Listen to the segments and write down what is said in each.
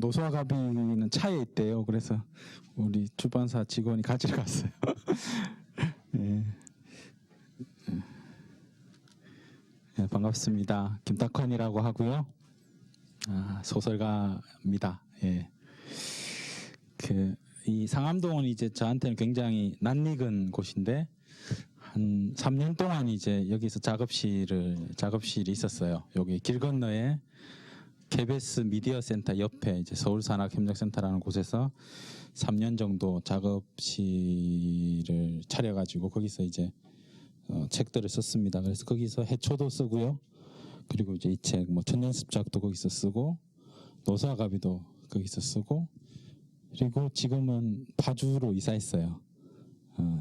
노수아 가비는 차에 있대요. 그래서 우리 출판사 직원이 가지러 갔어요. 예. 예, 반갑습니다. 김탁헌이라고 하고요. 소설가입니다. 예. 이 상암동은 이제 저한테는 굉장히 낯익은 곳인데 한 3년 동안 이제 여기서 작업실이 있었어요. 여기 길 건너에 KBS 미디어 센터 옆에 이제 서울산학협력센터라는 곳에서 3년 정도 작업실을 차려가지고 거기서 이제 책들을 썼습니다. 그래서 거기서 해초도 쓰고요. 그리고 이제 이 책 뭐 천년습작도 거기서 쓰고 노수아 가비도 거기서 쓰고 그리고 지금은 파주로 이사했어요.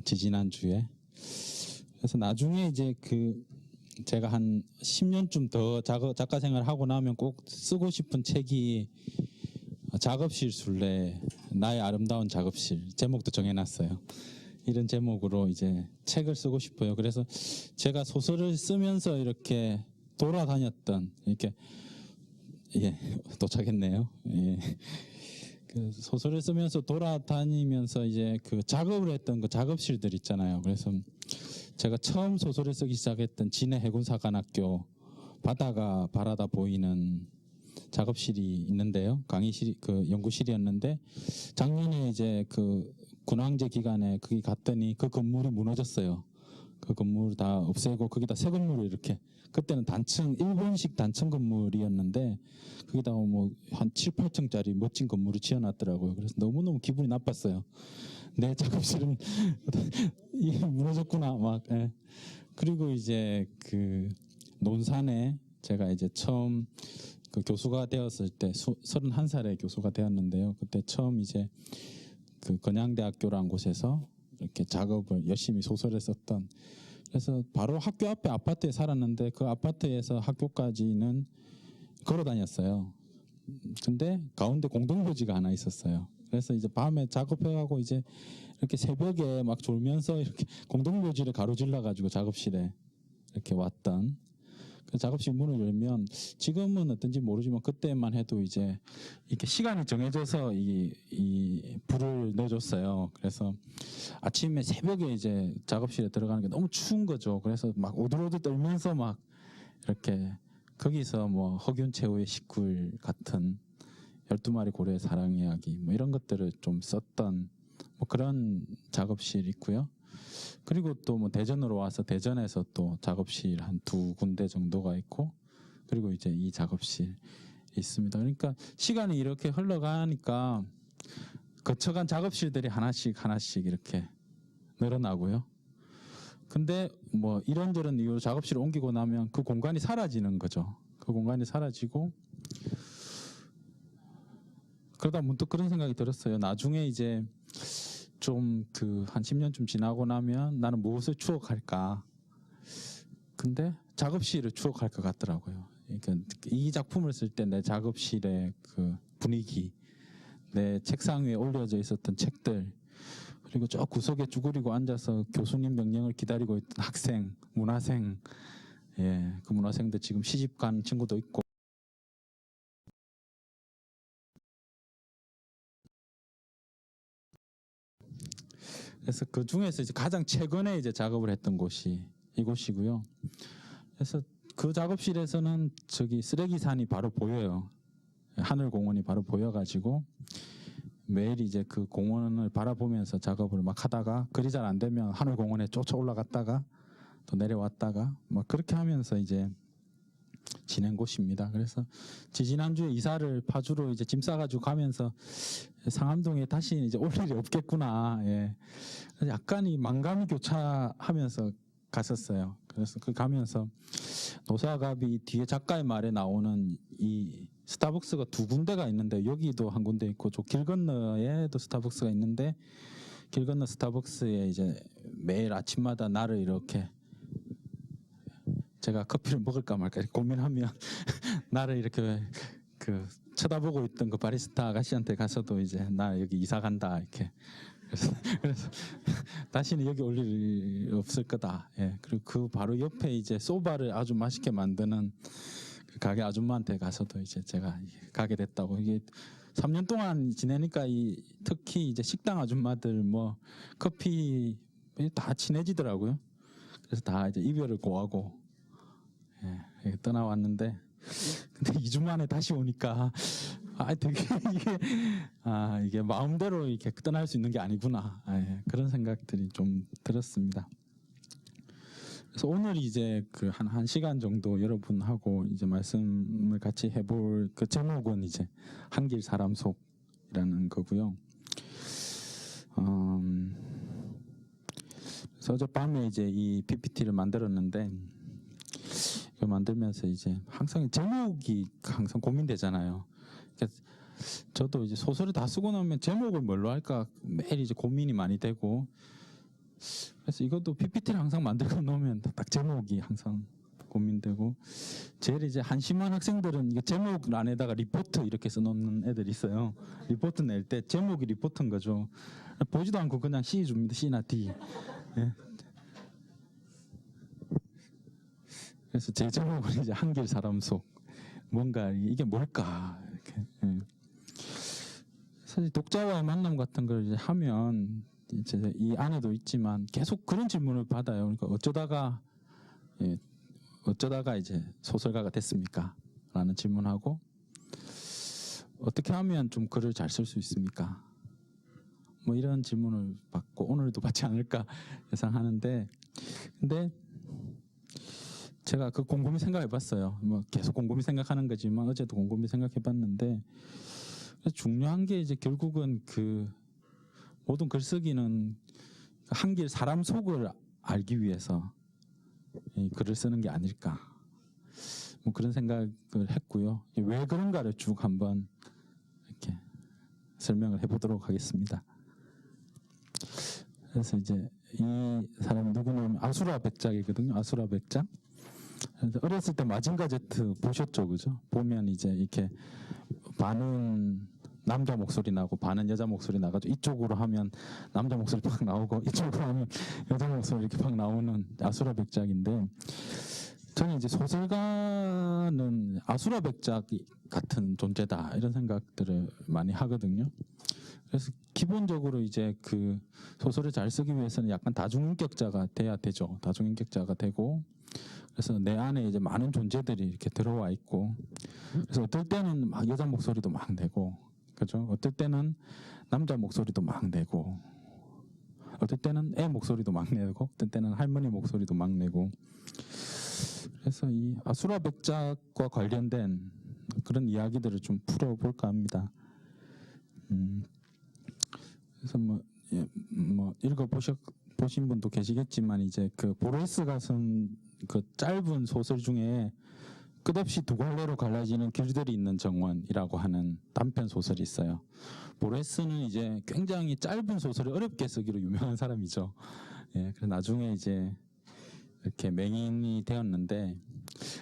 지지난주에. 그래서 나중에 이제 제가 한 10년쯤 더 작가 생활을 하고 나면 꼭 쓰고 싶은 책이 작업실 순례 나의 아름다운 작업실 제목도 정해놨어요. 이런 제목으로 이제 책을 쓰고 싶어요. 그래서 제가 소설을 쓰면서 이렇게 돌아다녔던 이렇게 도착했네요. 소설을 쓰면서 돌아다니면서 이제 작업을 했던 작업실들 있잖아요. 그래서 제가 처음 소설을 쓰기 시작했던 진해 해군사관학교 바다가 바라다 보이는 작업실이 있는데요. 강의실 연구실이었는데 작년에 이제 군항제 기간에 거기 갔더니 그 건물이 무너졌어요. 그 건물 다 없애고 거기다 새 건물을 이렇게 그때는 일본식 단층 건물이었는데 거기다가 뭐 한 7, 8층짜리 멋진 건물을 지어놨더라고요. 그래서 너무너무 기분이 나빴어요. 내 작업실은 무너졌구나 막. 예. 그리고 이제 논산에 제가 이제 처음 교수가 되었을 때 31살에 교수가 되었는데요. 그때 처음 이제 건양대학교라는 곳에서 이렇게 작업을 열심히 소설을 썼던. 그래서 바로 학교 앞에 아파트에 살았는데 그 아파트에서 학교까지는 걸어 다녔어요. 근데 가운데 공동묘지가 하나 있었어요. 그래서 이제 밤에 작업해가고 이제 이렇게 새벽에 막 졸면서 이렇게 공동묘지를 가로질러 가지고 작업실에 이렇게 왔던. 그 작업실 문을 열면 지금은 어떤지 모르지만 그때만 해도 이제 이렇게 시간이 정해져서 이 불을 내줬어요. 그래서 아침에 새벽에 이제 작업실에 들어가는 게 너무 추운 거죠. 그래서 막 오들오들 떨면서 막 이렇게 거기서 뭐 허균최후의 시쿨 같은 12마리 고래의 사랑 이야기 뭐 이런 것들을 좀 썼던 뭐 그런 작업실이 있고요. 그리고 또 뭐 대전으로 와서 대전에서 또 작업실 한 2군데 정도가 있고 그리고 이제 이 작업실이 있습니다. 그러니까 시간이 이렇게 흘러가니까 거쳐간 작업실들이 하나씩 이렇게 늘어나고요. 근데 뭐 이런저런 이유로 작업실을 옮기고 나면 그 공간이 사라지는 거죠. 그 공간이 사라지고 그러다 문득 그런 생각이 들었어요. 나중에 이제 좀 한 10년쯤 지나고 나면 나는 무엇을 추억할까? 근데 작업실을 추억할 것 같더라고요. 그러니까 이 작품을 쓸 때 내 작업실의 분위기, 내 책상 위에 올려져 있었던 책들, 그리고 저 구석에 쭈그리고 앉아서 교수님 명령을 기다리고 있던 학생, 문화생, 그 문화생들 지금 시집 간 친구도 있고. 그래서 그 중에서 이제 가장 최근에 이제 작업을 했던 곳이 이곳이고요. 그래서 그 작업실에서는 저기 쓰레기산이 바로 보여요. 하늘공원이 바로 보여가지고 매일 이제 그 공원을 바라보면서 작업을 막 하다가 글이 잘 안 되면 하늘공원에 쫓아 올라갔다가 또 내려왔다가 막 그렇게 하면서 이제 지낸 곳입니다. 그래서 지지난주에 이사를 파주로 이제 짐 싸가지고 가면서 상암동에 다시 이제 올 일이 없겠구나. 약간 이 만감이 교차하면서 갔었어요. 그래서 가면서 노수아 가비 뒤에 작가의 말에 나오는 이 스타벅스가 2군데가 있는데 여기도 한 군데 있고 저 길 건너에도 스타벅스가 있는데 길 건너 스타벅스에 이제 매일 아침마다 나를 이렇게 제가 커피를 먹을까 말까 고민하면 나를 이렇게 쳐다보고 있던 그 바리스타 아가씨한테 가서도 이제 나 여기 이사 간다 이렇게 그래서 다시는 여기 올 일이 없을 거다. 그리고 바로 옆에 이제 소바를 아주 맛있게 만드는 그 가게 아줌마한테 가서도 이제 제가 가게 됐다고. 이게 3년 동안 지내니까 특히 이제 식당 아줌마들 뭐 커피 다 친해지더라고요. 그래서 다 이제 이별을 고하고 떠나왔는데, 근데 2주 만에 다시 오니까 되게 이게 마음대로 이렇게 떠날 수 있는 게 아니구나, 그런 생각들이 좀 들었습니다. 그래서 오늘 이제 그 한 시간 정도 여러분하고 이제 말씀을 같이 해볼 그 제목은 이제 한길 사람 속이라는 거고요. 그래서 어젯밤에 이제 이 PPT를 만들었는데, 이거 만들면서 이제 항상 제목이 항상 고민되잖아요. 그러니까 저도 이제 소설을 다 쓰고 나면 제목을 뭘로 할까 매일 이제 고민이 많이 되고, 그래서 이것도 PPT를 항상 만들고 놓으면 딱 제목이 항상 고민되고, 제일 이제 한심한 학생들은 이거 제목 안에다가 리포트 이렇게 써놓는 애들이 있어요. 리포트 낼 때 제목이 리포트인 거죠. 보지도 않고 그냥 C 줍니다. C나 D. 그래서 제 제목은 이제 한길 사람 속, 뭔가 이게 뭘까 이렇게. 사실 독자와의 만남 같은 걸 이제 하면 이제 이 안에도 있지만 계속 그런 질문을 받아요. 그러니까 어쩌다가 이제 소설가가 됐습니까? 라는 질문하고, 어떻게 하면 좀 글을 잘 쓸 수 있습니까? 뭐 이런 질문을 받고 오늘도 받지 않을까 예상하는데, 근데 제가 그 곰곰이 생각해봤어요. 뭐 계속 곰곰이 생각하는 거지만 어제도 곰곰이 생각해봤는데, 중요한 게 이제 결국은 그 모든 글쓰기는 한길 사람 속을 알기 위해서 글을 쓰는 게 아닐까, 뭐 그런 생각을 했고요. 왜 그런가를 쭉 한번 이렇게 설명을 해보도록 하겠습니다. 그래서 이제 이 사람 누구냐면 아수라 백작이거든요. 아수라 백작. 어렸을 때 마징가 제트 보셨죠, 그죠? 보면 이제 이렇게 반은 남자 목소리 나고 반은 여자 목소리 나가지고 이쪽으로 하면 남자 목소리 팍 나오고 이쪽으로 하면 여자 목소리 이렇게 팍 나오는 아수라 백작인데, 저는 이제 소설가는 아수라 백작 같은 존재다 이런 생각들을 많이 하거든요. 그래서 기본적으로 이제 그 소설을 잘 쓰기 위해서는 약간 다중인격자가 돼야 되죠. 다중인격자가 되고, 그래서 내 안에 이제 많은 존재들이 이렇게 들어와 있고, 그래서 어떨 때는 막 여자 목소리도 막 내고, 그죠? 어떨 때는 남자 목소리도 막 내고, 어떨 때는 애 목소리도 막 내고, 어떨 때는 할머니 목소리도 막 내고. 그래서 이 아수라 백작과 관련된 그런 이야기들을 좀 풀어볼까 합니다. 그래서 뭐 보신 분도 계시겠지만, 이제 그 보레스가 쓴 그 짧은 소설 중에 끝없이 두 갈래로 갈라지는 길들이 있는 정원이라고 하는 단편 소설이 있어요. 보레스는 이제 굉장히 짧은 소설을 어렵게 쓰기로 유명한 사람이죠. 그래서 나중에 이제 이렇게 맹인이 되었는데,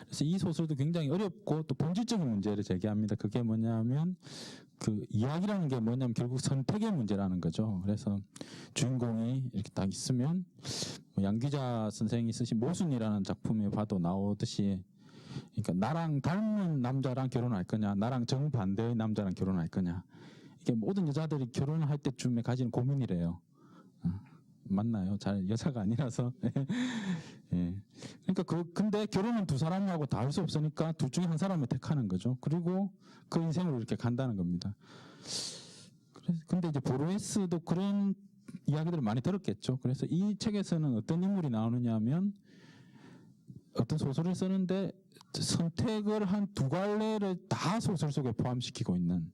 그래서 이 소설도 굉장히 어렵고 또 본질적인 문제를 제기합니다. 그게 뭐냐면, 그 이야기라는 게 뭐냐면 결국 선택의 문제라는 거죠. 그래서 주인공이 이렇게 딱 있으면, 양귀자 선생이 쓰신 모순이라는 작품에 봐도 나오듯이, 그러니까 나랑 닮은 남자랑 결혼할 거냐, 나랑 정반대의 남자랑 결혼할 거냐, 이게 모든 여자들이 결혼할 때쯤에 가지는 고민이래요. 맞나요? 잘 여자가 아니라서. 그러니까 근데 결혼은 두 사람하고 다 할 수 없으니까 둘 중에 한 사람을 택하는 거죠. 그리고 그 인생으로 이렇게 간다는 겁니다. 근데 이제 보르헤스도 그런 이야기들을 많이 들었겠죠. 그래서 이 책에서는 어떤 인물이 나오느냐 하면, 어떤 소설을 쓰는데 선택을 한 두 갈래를 다 소설 속에 포함시키고 있는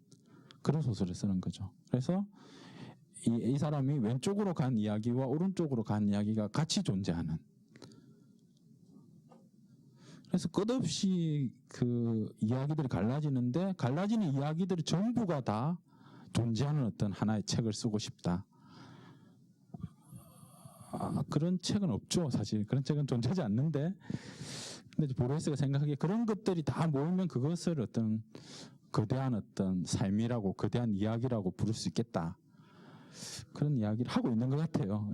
그런 소설을 쓰는 거죠. 그래서 이 사람이 왼쪽으로 간 이야기와 오른쪽으로 간 이야기가 같이 존재하는, 그래서 끝없이 그 이야기들이 갈라지는데, 갈라지는 이야기들이 전부가 다 존재하는 어떤 하나의 책을 쓰고 싶다. 그런 책은 없죠. 사실 그런 책은 존재하지 않는데, 근데 보르헤스가 생각하기에 그런 것들이 다 모이면 그것을 어떤 거대한 어떤 삶이라고, 거대한 이야기라고 부를 수 있겠다. 그런 이야기를 하고 있는 것 같아요.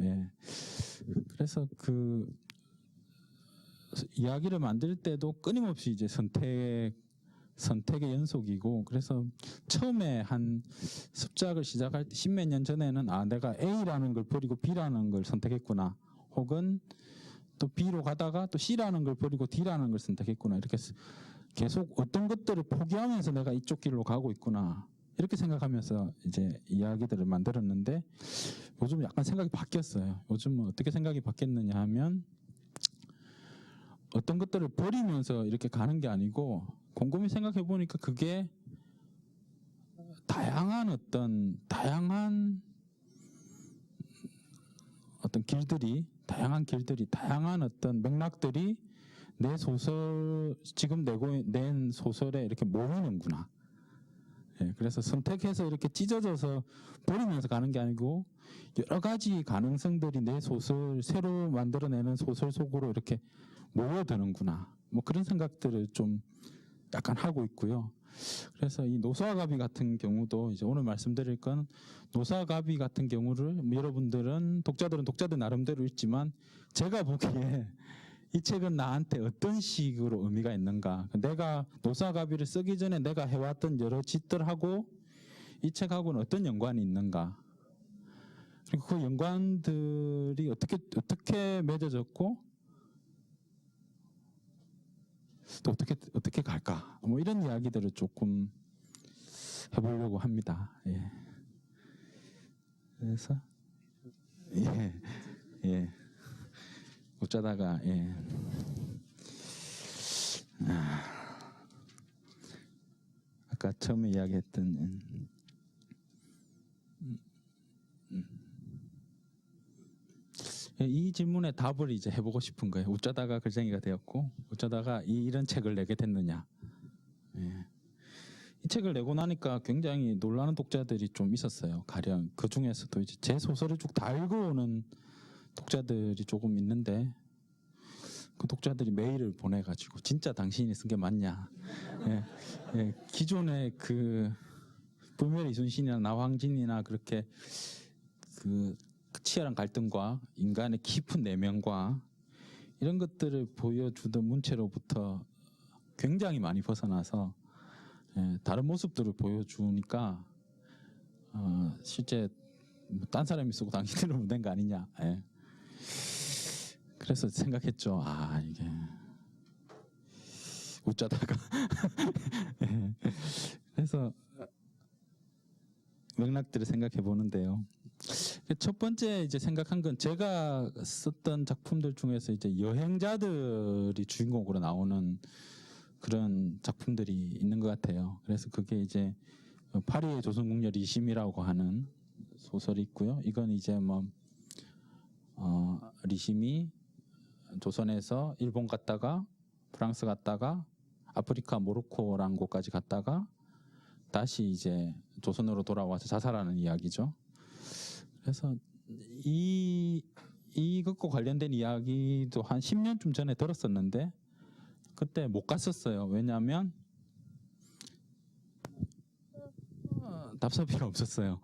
그래서 그 이야기를 만들 때도 끊임없이 이제 선택 선택의 연속이고, 그래서 처음에 한 습작을 시작할 때 십몇 년 전에는 내가 A라는 걸 버리고 B라는 걸 선택했구나, 혹은 또 B로 가다가 또 C라는 걸 버리고 D라는 걸 선택했구나, 이렇게 계속 어떤 것들을 포기하면서 내가 이쪽 길로 가고 있구나, 이렇게 생각하면서 이제 이야기들을 만들었는데, 요즘 약간 생각이 바뀌었어요. 요즘은 어떻게 생각이 바뀌었느냐 하면, 어떤 것들을 버리면서 이렇게 가는 게 아니고, 곰곰이 생각해 보니까 그게 다양한 길들이, 다양한 어떤 맥락들이 내 소설, 지금 낸 소설에 이렇게 모이는구나. 예, 그래서 선택해서 이렇게 찢어져서 버리면서 가는 게 아니고, 여러 가지 가능성들이 내 소설, 새로 만들어내는 소설 속으로 이렇게 모여드는구나, 뭐 그런 생각들을 좀 약간 하고 있고요. 그래서 이 노사가비 같은 경우도, 이제 오늘 말씀드릴 건, 노사가비 같은 경우를 독자들은 독자들 나름대로 읽지만, 제가 보기에 이 책은 나한테 어떤 식으로 의미가 있는가, 내가 노사가비를 쓰기 전에 내가 해왔던 여러 짓들하고 이 책하고는 어떤 연관이 있는가, 그리고 그 연관들이 어떻게 맺어졌고 또 어떻게 갈까, 뭐 이런 이야기들을 조금 해보려고 합니다. 예. 그래서 예. 어쩌다가 아까 처음에 이야기했던 이 질문에 답을 이제 해보고 싶은 거예요. 어쩌다가 글쟁이가 되었고, 어쩌다가 이런 책을 내게 됐느냐. 예. 이 책을 내고 나니까 굉장히 놀라는 독자들이 좀 있었어요. 가령 그 중에서도 이제 제 소설을 쭉 다 읽어오는 독자들이 조금 있는데, 그 독자들이 메일을 보내가지고 진짜 당신이 쓴 게 맞냐. 기존의 그 불멸의 이순신이나 나황진이나 그렇게 그 치열한 갈등과 인간의 깊은 내면과 이런 것들을 보여주던 문체로부터 굉장히 많이 벗어나서 다른 모습들을 보여주니까 실제 딴 사람이 쓰고 당신들은 못된 거 아니냐. 그래서 생각했죠. 이게 어쩌다가 그래서 맥락들을 생각해 보는데요. 첫 번째 이제 생각한 건, 제가 썼던 작품들 중에서 이제 여행자들이 주인공으로 나오는 그런 작품들이 있는 것 같아요. 그래서 그게 이제 파리의 조선궁녀 리심이라고 하는 소설이 있고요. 이건 이제 뭐 리심이 조선에서 일본 갔다가 프랑스 갔다가 아프리카 모로코라는 곳까지 갔다가 다시 이제 조선으로 돌아와서 자살하는 이야기죠. 그래서 이것과 관련된 이야기도 한 10년쯤 전에 들었었는데 그때 못 갔었어요. 왜냐하면 답사비가 없었어요.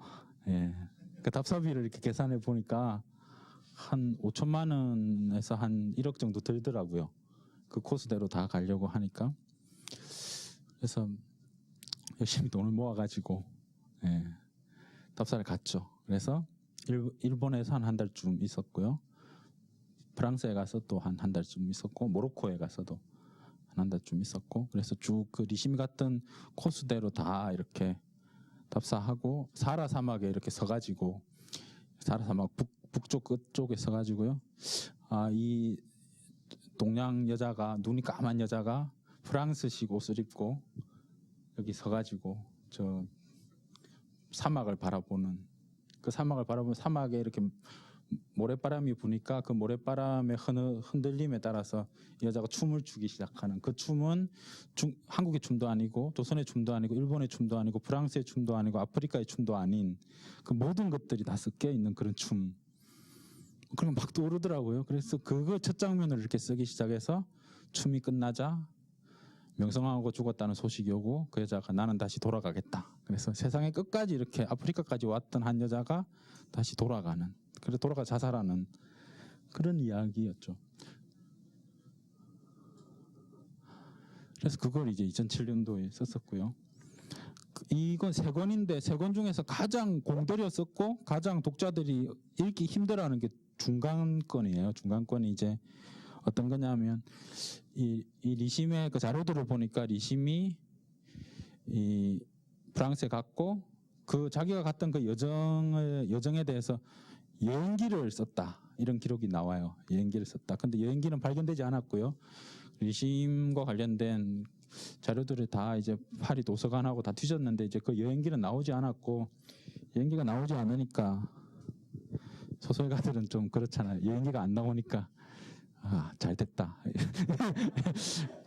그 답사비를 이렇게 계산해 보니까 한 5천만 원에서 한 1억 정도 들더라고요. 그 코스대로 다 가려고 하니까. 그래서 열심히 돈을 모아가지고 답사를 갔죠. 그래서 일본에서 한 달쯤 있었고요. 프랑스에 가서 또 한 달쯤 있었고, 모로코에 가서도 한 달쯤 있었고, 그래서 쭉 그 리심이 갔던 코스대로 다 이렇게 답사하고, 사하라 사막에 이렇게 서가지고, 사하라 사막 북쪽 끝쪽에 서가지고요. 이 동양 여자가, 눈이 까만 여자가 프랑스식 옷을 입고 여기 서가지고 저 사막을 바라보는, 그 사막을 바라보면 사막에 이렇게 모래바람이 부니까 그 모래바람의 흔들림에 따라서 이 여자가 춤을 추기 시작하는, 그 춤은 한국의 춤도 아니고 조선의 춤도 아니고 일본의 춤도 아니고 프랑스의 춤도 아니고 아프리카의 춤도 아닌 그 모든 것들이 다 섞여 있는 그런 춤. 그럼 막 떠오르더라고요. 그래서 그거 첫 장면을 이렇게 쓰기 시작해서 춤이 끝나자 명성황후가 죽었다는 소식이 오고 그 여자가 나는 다시 돌아가겠다. 그래서 세상의 끝까지 이렇게 아프리카까지 왔던 한 여자가 다시 돌아가는, 그래서 돌아가 자살하는 그런 이야기였죠. 그래서 그걸 이제 2007년도에 썼었고요. 이건 세 권인데 세 권 중에서 가장 공들여 썼고 가장 독자들이 읽기 힘들어하는 게 중간권이에요. 중간권이 이제 어떤 거냐면 이 리심의 그 자료들을 보니까 리심이 이 프랑스에 갔고 그 자기가 갔던 그 여정에 대해서 여행기를 썼다 이런 기록이 나와요. 여행기를 썼다. 근데 여행기는 발견되지 않았고요. 리심과 관련된 자료들을 다 이제 파리 도서관하고 다 뒤졌는데 이제 그 여행기는 나오지 않았고 여행기가 나오지 않으니까 소설가들은 좀 그렇잖아요. 여행기가 안 나오니까 잘 됐다.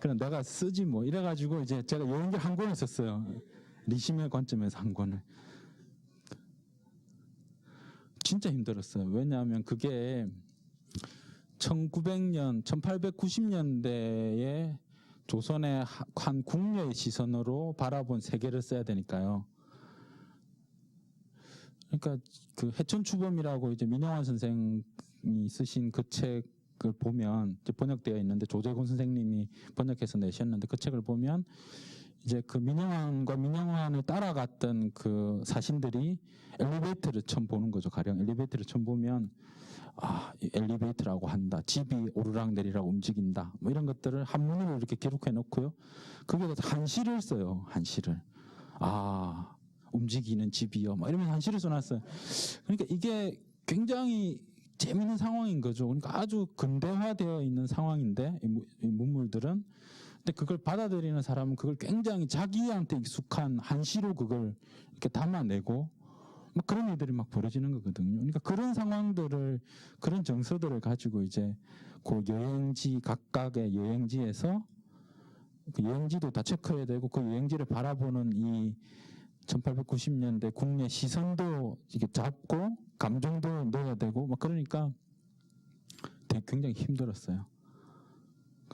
그럼 내가 쓰지 뭐 이래가지고 이제 제가 여행기 한 권을 썼어요. 리심의 관점에서 한 권을. 진짜 힘들었어요. 왜냐하면 그게 1900년, 1890년대에 조선의 한 궁녀의 시선으로 바라본 세계를 써야 되니까요. 그러니까 그 해천추범이라고 이제 민영환 선생이 쓰신 그 책을 보면 이제 번역되어 있는데 조재곤 선생님이 번역해서 내셨는데 그 책을 보면 이제 그 민영환을 따라갔던 그 사신들이 엘리베이터를 처음 보는 거죠. 가령 엘리베이터를 처음 보면 엘리베이터라고 한다. 집이 오르락내리락 움직인다. 뭐 이런 것들을 한문으로 이렇게 기록해 놓고요. 거기에 한시를 써요. 한시를. 움직이는 집이요. 뭐 이러면 한시를 써놨어요. 그러니까 이게 굉장히 재미있는 상황인 거죠. 그러니까 아주 근대화되어 있는 상황인데 이 문물들은. 근데 그걸 받아들이는 사람은 그걸 굉장히 자기한테 익숙한 한시로 그걸 이렇게 담아내고 뭐 그런 일들이 막 벌어지는 거거든요. 그러니까 그런 상황들을, 그런 정서들을 가지고 이제 그 여행지, 각각의 여행지에서 그 여행지도 다 체크해야 되고 그 여행지를 바라보는 이 1890년대 국내 시선도 이렇게 잡고 감정도 넣어야 되고 막 그러니까 굉장히 힘들었어요.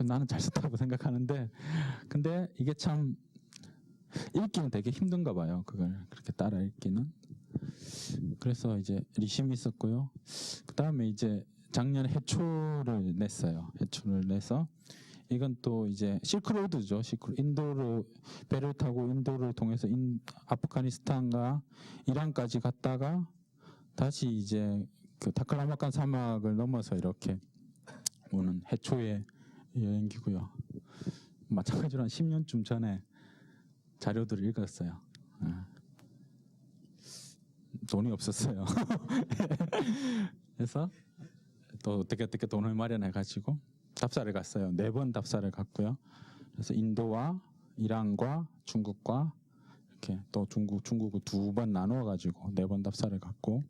나는 잘 썼다고 생각하는데 근데 이게 참 읽기는 되게 힘든가 봐요. 그걸 그렇게 따라 읽기는. 그래서 이제 리심이 있었고요. 그 다음에 이제 작년에 해초를 냈어요. 해초를 내서 이건 또 이제 실크로드죠. 인도로 배를 타고 인도를 통해서 아프가니스탄과 이란까지 갔다가 다시 이제 그 타클라마칸 사막을 넘어서 이렇게 오는 해초의 여행기고요. 마찬가지로 한 10년쯤 전에 자료들을 읽었어요. 돈이 없었어요. 그래서 또 어떻게 돈을 마련해가지고 답사를 갔어요. 4번 답사를 갔고요. 그래서 인도와 이란과 중국과 이렇게 또 중국을 2번 나누어가지고 4번 답사를 갔고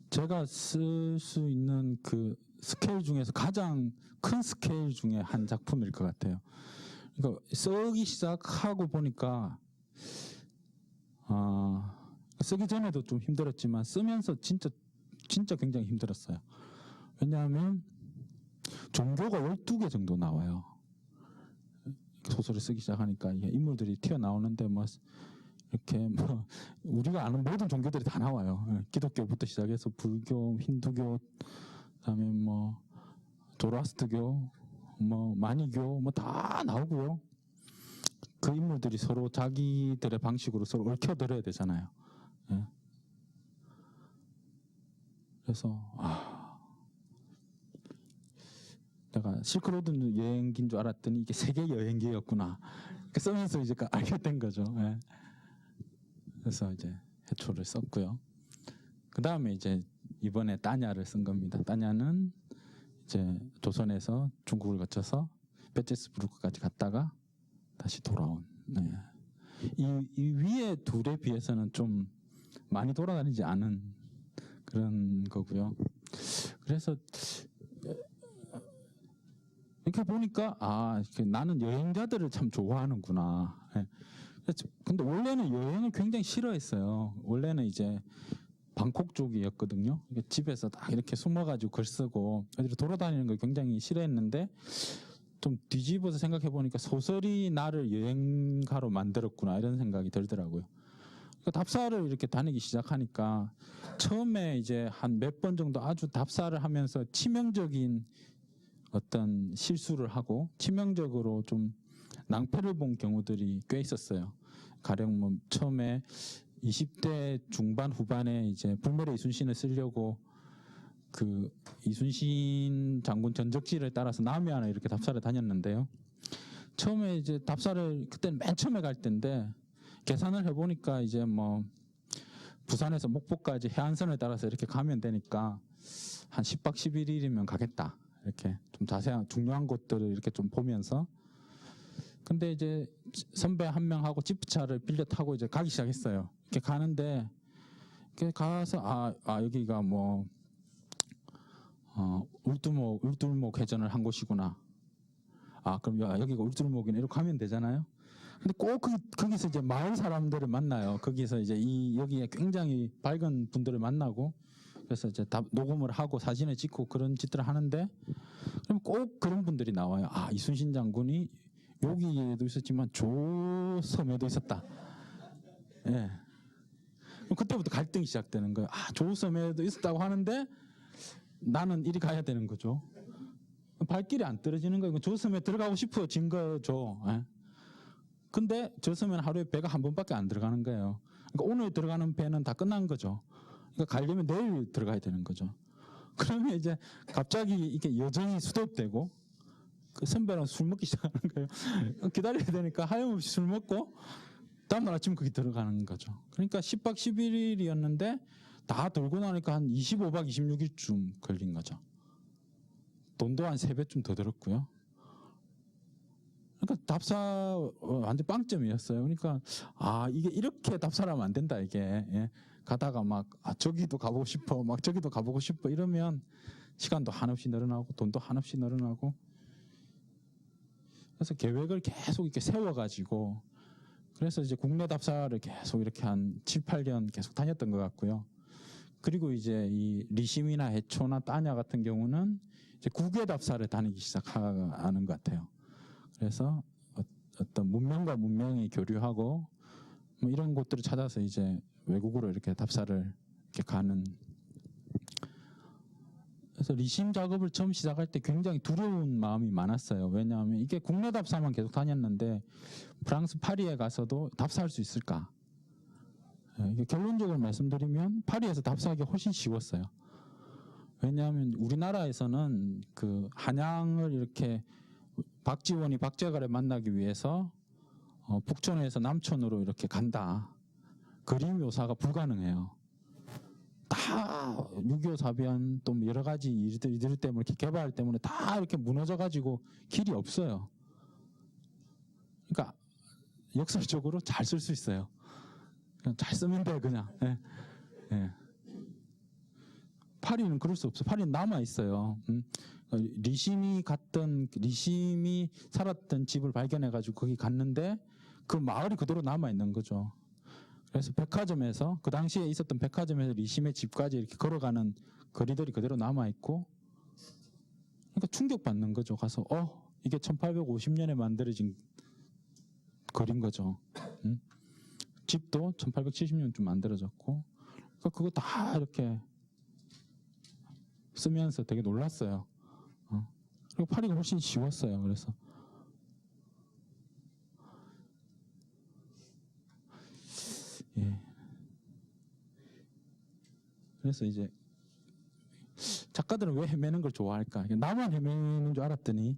제가 쓸 수 있는 그 스케일 중에서 가장 큰 스케일 중에 한 작품일 것 같아요. 그러니까 쓰기 시작하고 보니까 쓰기 전에도 좀 힘들었지만 쓰면서 진짜 굉장히 힘들었어요. 왜냐하면 종교가 12개 정도 나와요. 소설을 쓰기 시작하니까 인물들이 튀어나오는데 뭐 이렇게 뭐 우리가 아는 모든 종교들이 다 나와요. 기독교부터 시작해서 불교, 힌두교, 그다음에 뭐 조로아스트교, 뭐 마니교 뭐 다 나오고요. 그 인물들이 서로 자기들의 방식으로 서로 얽혀들어야 되잖아요. 그래서 내가 실크로드 여행기인 줄 알았더니 이게 세계 여행기였구나. 쓰면서 이제 알게 된 거죠. 그래서 이제 해초를 썼고요. 그 다음에 이제 이번에 따냐를 쓴 겁니다. 따냐는 이제 조선에서 중국을 거쳐서 페테스부르크까지 갔다가 다시 돌아온. 이 위에 둘에 비해서는 좀 많이 돌아다니지 않은 그런 거고요. 그래서 이렇게 보니까 나는 여행자들을 참 좋아하는구나. 근데 원래는 여행을 굉장히 싫어했어요. 원래는 이제 방콕 쪽이었거든요. 집에서 딱 이렇게 숨어가지고 글 쓰고 어디로 돌아다니는 걸 굉장히 싫어했는데 좀 뒤집어서 생각해 보니까 소설이 나를 여행가로 만들었구나 이런 생각이 들더라고요. 그러니까 답사를 이렇게 다니기 시작하니까 처음에 이제 한 몇 번 정도 아주 답사를 하면서 치명적인 어떤 실수를 하고 치명적으로 좀 낭패를 본 경우들이 꽤 있었어요. 가령 뭐 처음에 20대 중반 후반에 이제 불멸의 이순신을 쓰려고 그 이순신 장군 전적지를 따라서 남해안에 이렇게 답사를 다녔는데요. 처음에 이제 답사를 그때는 맨 처음에 갈 때인데 계산을 해보니까 이제 뭐 부산에서 목포까지 해안선을 따라서 이렇게 가면 되니까 한 10박 11일이면 가겠다. 이렇게 좀 자세한 중요한 곳들을 이렇게 좀 보면서 근데 이제 선배 한 명하고 지프차를 빌려 타고 이제 가기 시작했어요. 이렇게 가는데 이렇게 가서 여기가 뭐 울두목 회전을 한 곳이구나. 그럼 여기가 울두목이네. 이렇게 가면 되잖아요. 근데 꼭 거기서 이제 마을 사람들을 만나요. 거기서 이제 여기에 굉장히 밝은 분들을 만나고 그래서 이제 다 녹음을 하고 사진을 찍고 그런 짓들을 하는데 그럼 꼭 그런 분들이 나와요. 이순신 장군이 여기에도 있었지만 조섬에도 있었다. 예. 그때부터 갈등이 시작되는 거예요. 조섬에도 있었다고 하는데 나는 이리 가야 되는 거죠. 발길이 안 떨어지는 거예요. 조섬에 들어가고 싶어진 거죠. 예. 근데 조섬에는 하루에 배가 한 번밖에 안 들어가는 거예요. 그러니까 오늘 들어가는 배는 다 끝난 거죠. 그러니까 가려면 내일 들어가야 되는 거죠. 그러면 이제 갑자기 이렇게 여정이 수도되고 그 선배랑 술 먹기 시작하는 거예요. 기다려야 되니까 하염없이 술 먹고 다음날 아침 거기 들어가는 거죠. 그러니까 10박 11일이었는데 다 돌고 나니까 한 25박 26일쯤 걸린 거죠. 돈도 한 3배쯤 더 들었고요. 그러니까 답사 완전 빵점이었어요. 그러니까 이게 이렇게 답사를 하면 안 된다 이게. 예. 가다가 막 저기도 가보고 싶어, 막 저기도 가보고 싶어 이러면 시간도 한없이 늘어나고 돈도 한없이 늘어나고. 그래서 계획을 계속 이렇게 세워가지고 그래서 이제 국내 답사를 계속 이렇게 한 7, 8년 계속 다녔던 것 같고요. 그리고 이제 이 리심이나 해초나 따냐 같은 경우는 이제 국외 답사를 다니기 시작하는 것 같아요. 그래서 어떤 문명과 문명이 교류하고 뭐 이런 곳들을 찾아서 이제 외국으로 이렇게 답사를 이렇게 가는. 그래서 리심 작업을 처음 시작할 때 굉장히 두려운 마음이 많았어요. 왜냐하면 이게 국내 답사만 계속 다녔는데 프랑스 파리에 가서도 답사할 수 있을까? 이게 결론적으로 말씀드리면 파리에서 답사하기 훨씬 쉬웠어요. 왜냐하면 우리나라에서는 그 한양을 이렇게 박지원이 박제가를 만나기 위해서 북촌에서 남촌으로 이렇게 간다. 그림 묘사가 불가능해요. 다 6.25 사변 또 여러 가지 이들 때문에 이렇게 개발 때문에 다 이렇게 무너져가지고 길이 없어요. 그러니까 역설적으로 잘 쓸 수 있어요. 그냥 잘 쓰면 돼 그냥. 예. 예. 파리는 그럴 수 없어. 파리는 남아 있어요. 리심이 살았던 집을 발견해가지고 거기 갔는데 그 마을이 그대로 남아 있는 거죠. 그래서 백화점에서 그 당시에 있었던 백화점에서 리심의 집까지 이렇게 걸어가는 거리들이 그대로 남아 있고, 그러니까 충격받는 거죠. 가서 이게 1850년에 만들어진 거리인 거죠. 집도 1870년쯤 만들어졌고, 그러니까 그거 다 이렇게 쓰면서 되게 놀랐어요. 그리고 파리가 훨씬 쉬웠어요. 그래서 예. 그래서 이제 작가들은 왜 헤매는 걸 좋아할까? 나만 헤매는 줄 알았더니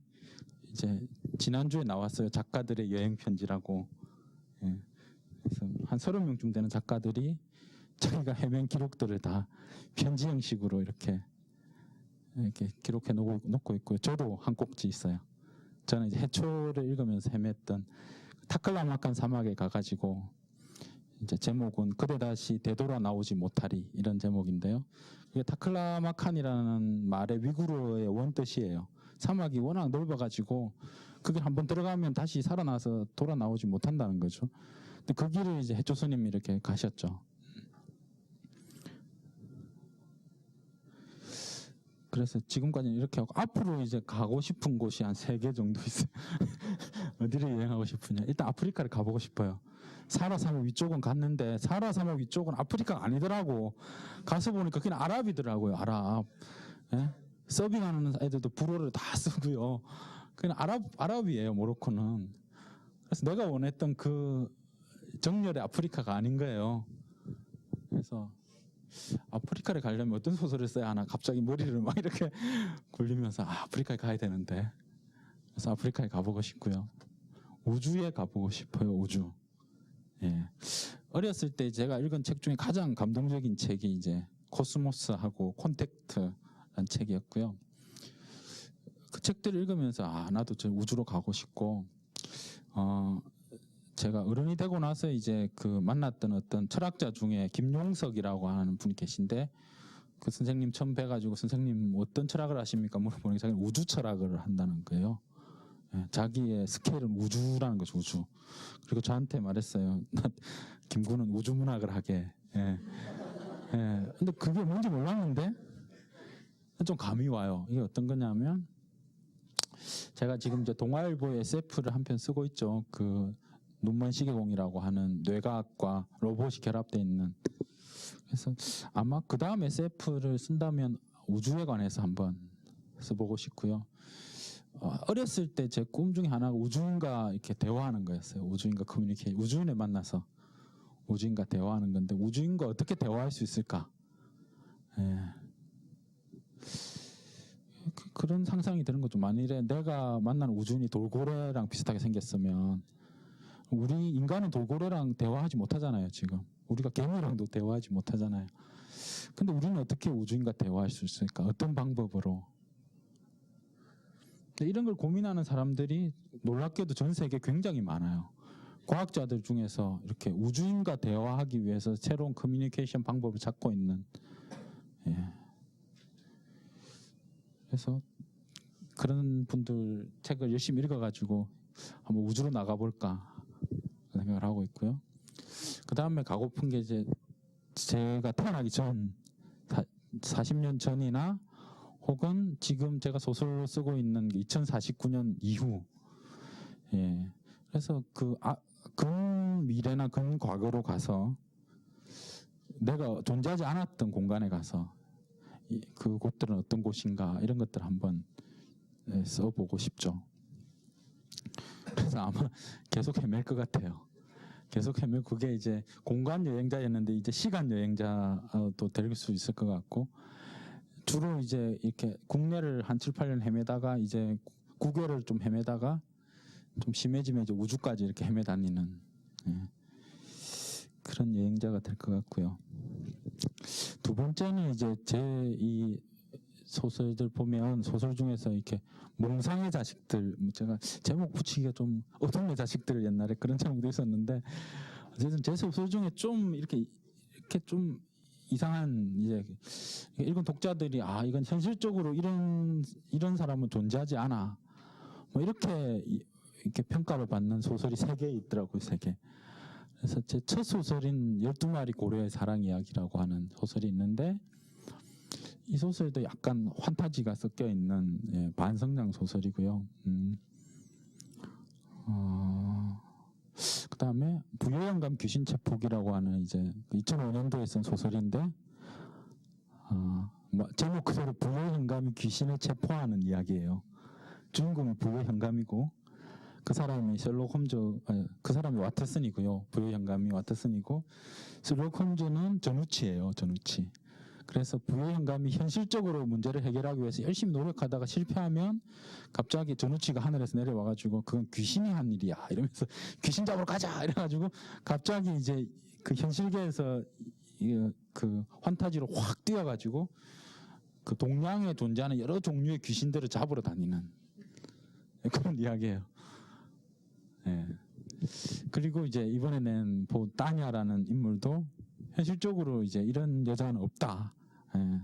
이제 지난주에 나왔어요. 작가들의 여행 편지라고. 예. 그래서 한 30명쯤 되는 작가들이 자기가 헤맨 기록들을 다 편지 형식으로 이렇게 기록해 놓고 있고요. 저도 한 꼭지 있어요. 저는 이제 해초를 읽으면서 헤맸던 타클라마칸 사막에 가가지고 이제 제목은 그대 다시 되돌아 나오지 못하리 이런 제목인데요. 이게 타클라마칸이라는 말의 위구르어의 원뜻이에요. 사막이 워낙 넓어가지고 그게 한번 들어가면 다시 살아나서 돌아 나오지 못한다는 거죠. 근데 그 길을 이제 해초 스님이 이렇게 가셨죠. 그래서 지금까지는 이렇게 하고 앞으로 이제 가고 싶은 곳이 한 3개 정도 있어요. 어디를 여행하고 싶으냐? 일단 아프리카를 가보고 싶어요. 사하라 사막 위쪽은 갔는데 사하라 사막 위쪽은 아프리카가 아니더라고. 가서 보니까 그냥 아랍이더라고요. 아랍. 예? 서빙하는 애들도 불어를 다 쓰고요. 그냥 아랍이에요, 모로코는. 그래서 내가 원했던 그 정열의 아프리카가 아닌 거예요. 그래서 아프리카를 가려면 어떤 소설을 써야 하나 갑자기 머리를 막 이렇게 굴리면서 아프리카에 가야 되는데, 그래서 아프리카에 가보고 싶고요. 우주에 가보고 싶어요. 우주. 예. 어렸을 때 제가 읽은 책 중에 가장 감동적인 책이 이제 코스모스하고 콘택트라는 책이었고요. 그 책들을 읽으면서 나도 저 우주로 가고 싶고, 제가 어른이 되고 나서 이제 그 만났던 어떤 철학자 중에 김용석이라고 하는 분이 계신데, 그 선생님 처음 뵈가지고 선생님 어떤 철학을 하십니까 물어보니까 자기는 우주 철학을 한다는 거예요. 예, 자기의 스케일은 우주라는 거죠, 우주. 그리고 저한테 말했어요. 김구는 우주문학을 하게. 예. 예. 근데 그게 뭔지 몰랐는데 좀 감이 와요. 이게 어떤 거냐면, 제가 지금 이제 동아일보에 SF를 한 편 쓰고 있죠. 그 눈먼 시계공이라고 하는 뇌과학과 로봇이 결합되어 있는. 그래서 아마 그 다음 SF를 쓴다면 우주에 관해서 한번 써보고 싶고요. 어렸을 때 제 꿈 중에 하나가 우주인과 이렇게 대화하는 거였어요. 우주인과 커뮤니케이션, 우주인을 만나서 우주인과 대화하는 건데, 우주인과 어떻게 대화할 수 있을까? 예. 그런 상상이 드는 거죠. 만일에 내가 만난 우주인이 돌고래랑 비슷하게 생겼으면, 우리 인간은 돌고래랑 대화하지 못하잖아요. 지금 우리가 개미랑도 대화하지 못하잖아요. 근데 우리는 어떻게 우주인과 대화할 수 있을까? 어떤 방법으로? 이런 걸 고민하는 사람들이 놀랍게도 전 세계에 굉장히 많아요. 과학자들 중에서 이렇게 우주인과 대화하기 위해서 새로운 커뮤니케이션 방법을 찾고 있는. 예. 그래서 그런 분들 책을 열심히 읽어가지고 한번 우주로 나가볼까 생각을 하고 있고요. 그 다음에 가고픈 게 이제 제가 태어나기 전 40년 전이나 혹은 지금 제가 소설로 쓰고 있는 2049년 이후. 예. 그래서 근 미래나 근 과거로 가서 내가 존재하지 않았던 공간에 가서 그 곳들은 어떤 곳인가, 이런 것들 한번 써보고 싶죠. 그래서 아마 계속 헤맬 것 같아요. 계속 헤매고, 그게 이제 공간 여행자였는데 이제 시간 여행자도 될 수 있을 것 같고, 주로 이제 이렇게 국내를 한 7, 8년 헤매다가 이제 국외를 좀 헤매다가 좀 심해지면 이제 우주까지 이렇게 헤매다니는, 예, 그런 여행자가 될 것 같고요. 두 번째는 이제 제 이 소설들 보면, 소설 중에서 이렇게 몽상의 자식들, 제가 제목 붙이기가 좀 어둠의 자식들, 옛날에 그런 제목도 있었는데, 어쨌든 제 소설 중에 좀 이렇게 좀 이상한, 이제 읽은 독자들이 이건 현실적으로 이런 사람은 존재하지 않아, 뭐 이렇게 평가를 받는 소설이 3개 있더라고요. 3개. 그래서 제 첫 소설인 12마리 고래의 사랑 이야기라고 하는 소설이 있는데, 이 소설도 약간 환타지가 섞여 있는, 예, 반성장 소설이고요. 그 다음에 부여영감 귀신 체포기라고 하는 이제 2005년도에 쓴 소설인데, 제목 그대로 부여영감이 귀신을 체포하는 이야기예요. 주인공이 부여영감이고, 그 사람이 셜록 홈즈, 그 사람이 와트슨이고요. 부여영감이 와트슨이고, 셜록 홈즈는 전우치예요. 전우치. 그래서 부여영감이 현실적으로 문제를 해결하기 위해서 열심히 노력하다가 실패하면 갑자기 전우치가 하늘에서 내려와가지고 그건 귀신이 한 일이야 이러면서 귀신 잡으러 가자 이래가지고 갑자기 이제 그 현실계에서 그 환타지로 확 뛰어가지고 그 동양에 존재하는 여러 종류의 귀신들을 잡으러 다니는 그런 이야기예요. 예. 그리고 이제 이번에 낸 따냐라는 인물도 현실적으로 이제 이런 여자는 없다. 예.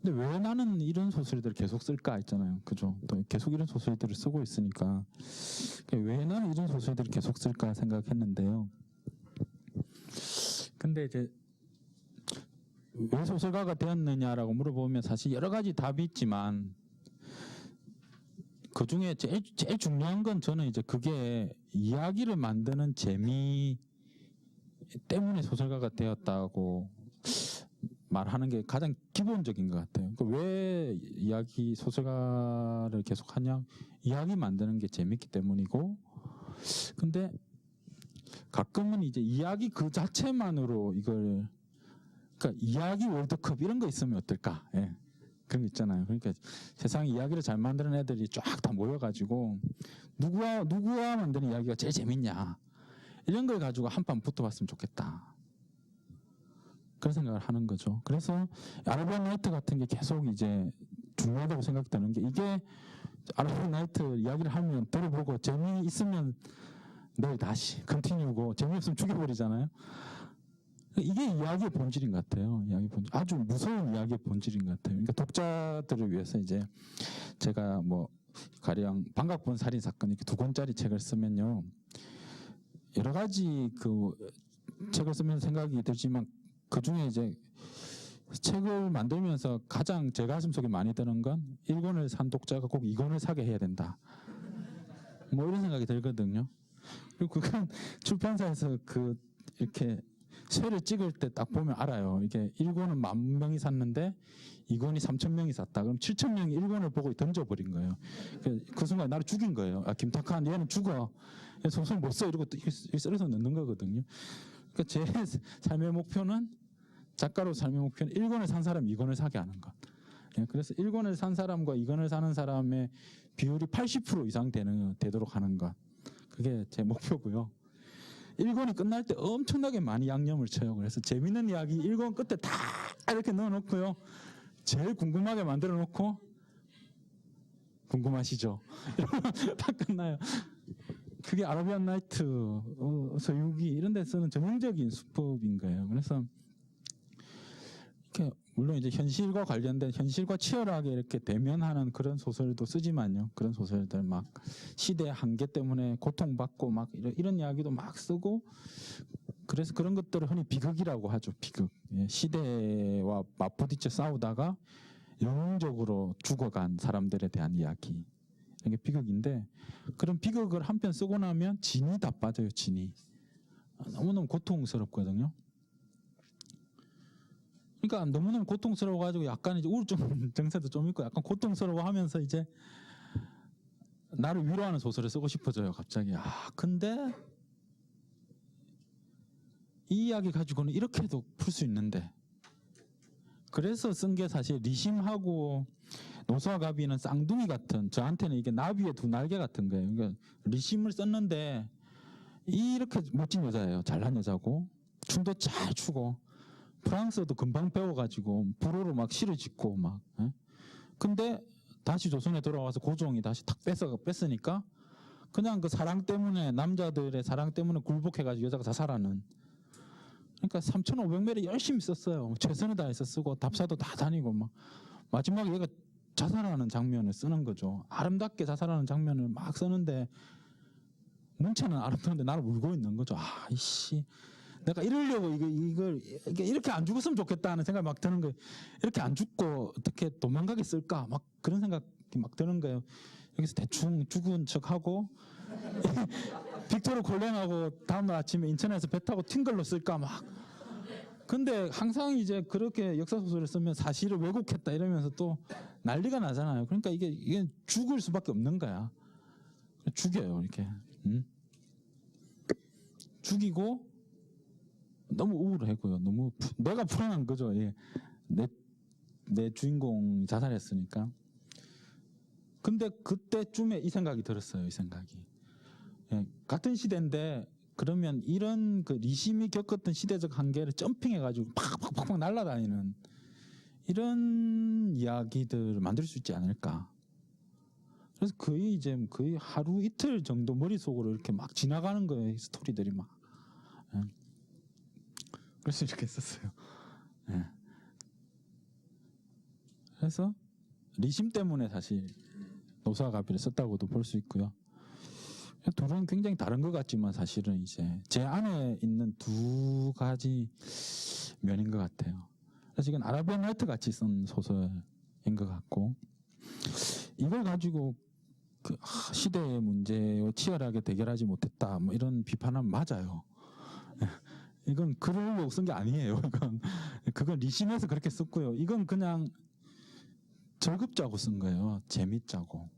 근데 왜 나는 이런 소설들을 계속 쓸까 했잖아요. 그죠? 또 계속 이런 소설들을 쓰고 있으니까 왜 나는 이런 소설들을 계속 쓸까 생각했는데요. 근데 이제 왜 소설가가 되었느냐라고 물어보면 사실 여러 가지 답이 있지만, 그 중에 제일 중요한 건 저는 이제 그게 이야기를 만드는 재미에 때문에 소설가가 되었다고 말하는 게 가장 기본적인 것 같아요. 그러니까 왜 이야기 소설가를 계속 하냐? 이야기 만드는 게 재밌기 때문이고, 근데 가끔은 이제 이야기 그 자체만으로 이걸, 그러니까 이야기 월드컵 이런 거 있으면 어떨까? 예. 그런 거 있잖아요. 그러니까 세상에 이야기를 잘 만드는 애들이 쫙 다 모여가지고 누구와 만드는 이야기가 제일 재밌냐? 이런 걸 가지고 한 판 붙어봤으면 좋겠다. 그런 생각을 하는 거죠. 그래서 아라비안 나이트 같은 게 계속 이제 중요하다고 생각되는 게, 이게 아라비안 나이트 이야기를 하면 들어보고 재미있으면 내일 다시 컨티뉴고 재미없으면 죽여버리잖아요. 이게 이야기의 본질인 것 같아요. 이야기 본질. 아주 무서운 이야기의 본질인 것 같아요. 그러니까 독자들을 위해서 이제 제가 뭐 가령 반각본 살인 사건 이렇게 2권짜리 책을 쓰면요, 여러 가지 그 책을 쓰면서 생각이 들지만, 그 중에 이제 책을 만들면서 가장 제 가슴 속에 많이 드는 건 1권을 산 독자가 꼭 2권을 사게 해야 된다. 뭐 이런 생각이 들거든요. 그리고 그건 출판사에서 그 이렇게 쇠를 찍을 때 딱 보면 알아요. 이게 1권은 10,000명이 샀는데 2권이 3,000명이 샀다. 그럼 7,000명이 1권을 보고 던져버린 거예요. 그 순간 나를 죽인 거예요. 아, 김탁한 얘는 죽어. 소설 못 써. 이러고 썰어서 넣는 거거든요. 그러니까 제 삶의 목표는, 작가로 삶의 목표는 1권을 산 사람 2권을 사게 하는 것. 그래서 1권을 산 사람과 2권을 사는 사람의 비율이 80% 이상 되도록 하는 것. 그게 제 목표고요. 1권이 끝날 때 엄청나게 많이 양념을 쳐요. 그래서 재밌는 이야기 1권 끝에 다 이렇게 넣어놓고요. 제일 궁금하게 만들어 놓고, 궁금하시죠? 다 끝나요. 그게 아라비안 나이트, 서유기 이런 데 쓰는 전형적인 수법인 거예요. 그래서 이렇게 물론 이제 현실과 관련된, 현실과 치열하게 이렇게 대면하는 그런 소설도 쓰지만요. 그런 소설들 막 시대의 한계 때문에 고통받고 막 이런 이야기도 막 쓰고, 그래서 그런 것들을 흔히 비극이라고 하죠. 비극. 예, 시대와 맞부딪혀 싸우다가 영웅적으로 죽어간 사람들에 대한 이야기. 이게 비극인데, 그런 비극을 한 편 쓰고 나면 진이 다 빠져요. 진이. 너무너무 고통스럽거든요. 그러니까 너무너무 고통스러워가지고 약간 이제 우울증 증세도 좀 있고 약간 고통스러워하면서 이제 나를 위로하는 소설을 쓰고 싶어져요. 갑자기. 근데 이 이야기 가지고는 이렇게도 풀 수 있는데. 그래서 쓴 게 사실 리심하고 노수와 가비는 쌍둥이 같은, 저한테는 이게 나비의 두 날개 같은 거예요. 그러니까 리심을 썼는데 이렇게 멋진 여자예요. 잘난 여자고 춤도 잘 추고 프랑스어도 금방 배워가지고 불어로 막 시를 짓고 막. 근데 다시 조선에 돌아와서 고종이 다시 탁 뺐으니까 그냥 그 사랑 때문에, 남자들의 사랑 때문에 굴복해가지고 여자가 자살하는. 그러니까 3,500매를 열심히 썼어요. 최선을 다해서 쓰고 답사도 다 다니고 막. 마지막에 얘가 자살하는 장면을 쓰는 거죠. 아름답게 자살하는 장면을 막 쓰는데 문체는 아름다운데 나를 울고 있는 거죠. 이씨, 내가 이러려고 이걸 이렇게 안 죽었으면 좋겠다 하는 생각이 막 드는 거예요. 이렇게 안 죽고 어떻게 도망가게 쓸까? 막 그런 생각이 막 드는 거예요. 여기서 대충 죽은 척하고 빅토르 콜랭하고 다음날 아침에 인천에서 배 타고 팅글로 쓸까 막. 근데 항상 이제 그렇게 역사소설을 쓰면 사실을 왜곡했다 이러면서 또 난리가 나잖아요. 그러니까 이게 죽을 수밖에 없는 거야. 죽여요 이렇게. 죽이고 너무 우울하고요. 너무 내가 불안한 거죠. 예. 내 주인공이 자살했으니까. 근데 그때쯤에 이 생각이 들었어요. 이 생각이. 예. 같은 시대인데 그러면 이런 그 리심이 겪었던 시대적 한계를 점핑해가지고 팍팍팍팍 날아다니는 이런 이야기들을 만들 수 있지 않을까. 그래서 거의 하루 이틀 정도 머릿속으로 이렇게 막 지나가는 거예요. 스토리들이 막. 예. 그래서 이렇게 썼어요. 예. 그래서 리심 때문에 사실 노수와 가비를 썼다고도 볼 수 있고요. 둘은 굉장히 다른 것 같지만 사실은 이제 제 안에 있는 두 가지 면인 것 같아요. 그래서 이건 아라비안 나이트 같이 쓴 소설인 것 같고, 이걸 가지고 그 시대의 문제와 치열하게 대결하지 못했다 뭐 이런 비판은 맞아요. 이건 그러려고 쓴 게 아니에요. 그건 리심에서 그렇게 썼고요. 이건 그냥 절급자고 쓴 거예요. 재밌자고.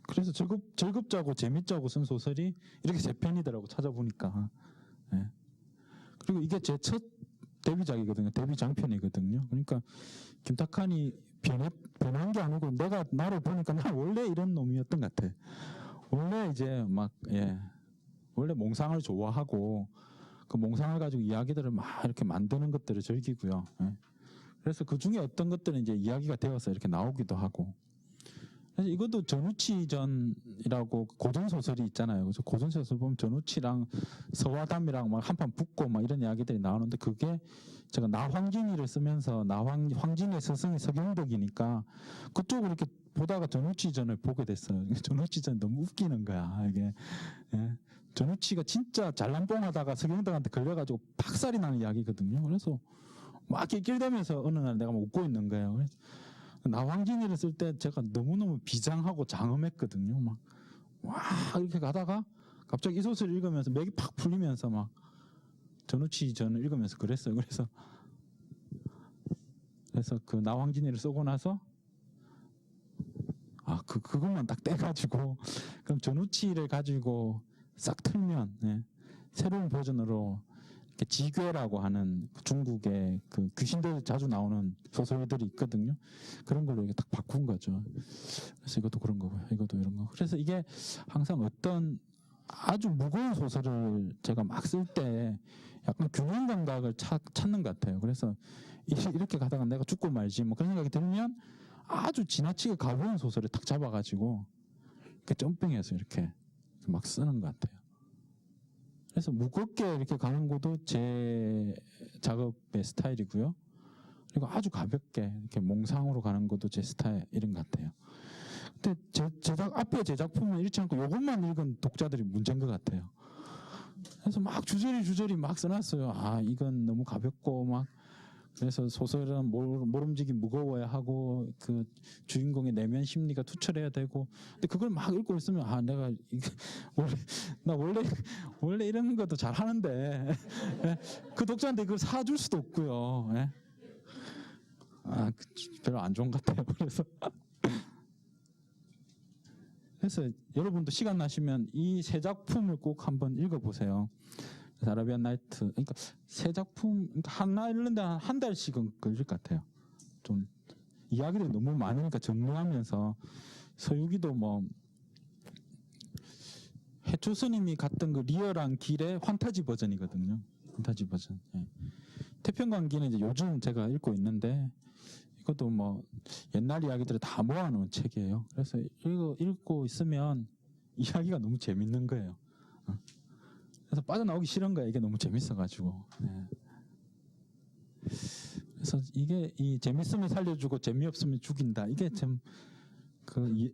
그래서 절급자고 재밌자고 쓴 소설이 이렇게 세 편이더라고 찾아보니까. 예. 그리고 이게 제 첫 데뷔작이거든요. 데뷔 장편이거든요. 그러니까 김탁한이 변한 게 아니고 내가 나를 보니까 나 원래 이런 놈이었던 것 같아. 원래 이제 막 원래 몽상을 좋아하고 그 몽상을 가지고 이야기들을 막 이렇게 만드는 것들을 즐기고요. 예. 그래서 그 중에 어떤 것들은 이제 이야기가 되어서 이렇게 나오기도 하고. 그래서 이것도 전우치전이라고 고전 소설이 있잖아요. 그래서 고전 소설 보면 전우치랑 서화담이랑 막 한판 붙고 막 이런 이야기들이 나오는데 그게 제가 나황진이를 쓰면서 황진의 스승이 서경덕이니까 그쪽을 이렇게 보다가 전우치전을 보게 됐어요. 전우치전 너무 웃기는 거야 이게. 예. 전우치가 진짜 잘남뽕하다가 서경덕한테 걸려가지고 박살이 나는 이야기거든요. 그래서 막 낄낄대면서 어느 날 내가 막 웃고 있는 거예요. 그래서 나황진이를 쓸 때 제가 너무너무 비장하고 장엄했거든요. 막 와 이렇게 가다가 갑자기 이 소설을 읽으면서 맥이 팍 풀리면서 막 전우치전을 읽으면서 그랬어요. 그래서 그 나황진이를 쓰고 나서 그것만 딱 떼가지고 그럼 전우치를 가지고 싹 틀면 새로운 버전으로 지괴라고 하는 중국의 그 귀신들 자주 나오는 소설들이 있거든요. 그런 걸로 이게 딱 바꾼 거죠. 그래서 이것도 그런 거고요. 이것도 이런 거. 그래서 이게 항상 어떤 아주 무거운 소설을 제가 막 쓸 때 약간 균형 감각을 찾는 것 같아요. 그래서 이렇게 가다가 내가 죽고 말지 뭐 그런 생각이 들면 아주 지나치게 가벼운 소설을 딱 잡아가지고 이렇게 점핑해서 이렇게 막 쓰는 것 같아요. 그래서 무겁게 이렇게 가는 것도 제 작업의 스타일이고요. 그리고 아주 가볍게 이렇게 몽상으로 가는 것도 제 스타일인 것 같아요. 근데 앞에 제 작품은 이렇지 않고 이것만 읽은 독자들이 문제인 것 같아요. 그래서 막 주저리 막 써놨어요. 이건 너무 가볍고 막 그래서 소설은 모름지기 무거워야 하고 그 주인공의 내면 심리가 투철해야 되고 근데 그걸 막 읽고 있으면 내가 원래 이런 것도 잘 하는데 그 독자한테 그걸 사줄 수도 없고요. 별로 안 좋은 것 같아요. 그래서 여러분도 시간 나시면 이 세 작품을 꼭 한번 읽어보세요. 아라비안 나이트. 그러니까 세 작품 하나 읽는데 한 달씩은 걸릴 것 같아요. 좀 이야기들이 너무 많으니까 정리하면서 서유기도 뭐 해초 스님이 갔던 그 리얼한 길의 환타지 버전이거든요. 환타지 버전. 태평관기는 이제 요즘 제가 읽고 있는데 이것도 뭐 옛날 이야기들을 다 모아놓은 책이에요. 그래서 읽고 있으면 이야기가 너무 재밌는 거예요. 그래서 빠져나오기 싫은 거야. 이게 너무 재밌어가지고. 그래서 이게 이 재밌으면 살려주고 재미없으면 죽인다. 이게 참 그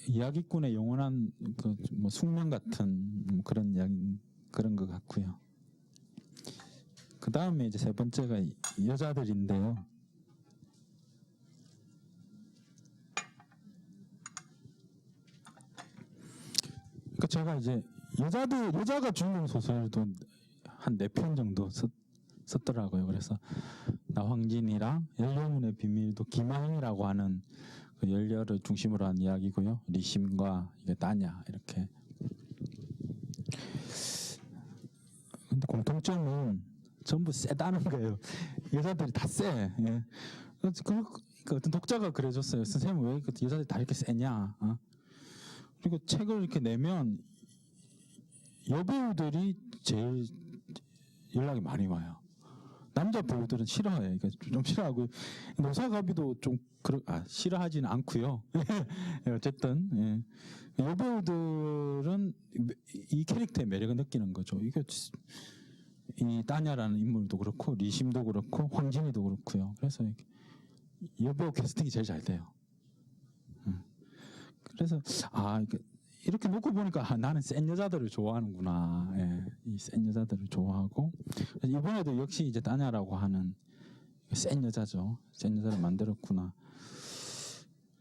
이야기꾼의 영원한 그 뭐 숙명 같은 그런 이야기 그런 것 같고요. 그 다음에 이제 세 번째가 여자들인데요. 그러니까 제가 이제 여자가 주인공 소설도 한 4편 정도 썼더라고요. 그래서 나황진이랑 열려문의 비밀도 김하행이라고 하는 그 열려를 중심으로 한 이야기고요. 리심과 이게 따냐 이렇게. 근데 공통점은 전부 세다는 거예요. 여자들이 다 세. 그 어떤 독자가 그래줬어요. 선생님 왜 여자들이 다 이렇게 세냐? 그리고 책을 이렇게 내면 여배우들이 제일 연락이 많이 와요. 남자 배우들은 싫어해. 좀 싫어하고 노사가비도 좀 싫어하지는 않고요. 어쨌든 여배우들은 이 캐릭터의 매력을 느끼는 거죠. 이게 이 따냐라는 인물도 그렇고 리심도 그렇고 황진이도 그렇고요. 그래서 여배우 캐스팅이 제일 잘 돼요. 그래서 이렇게 놓고 보니까 나는 센 여자들을 좋아하는구나. 이 센 여자들을 좋아하고 이번에도 역시 이제 따냐라고 하는 센 여자죠. 센 여자를 만들었구나.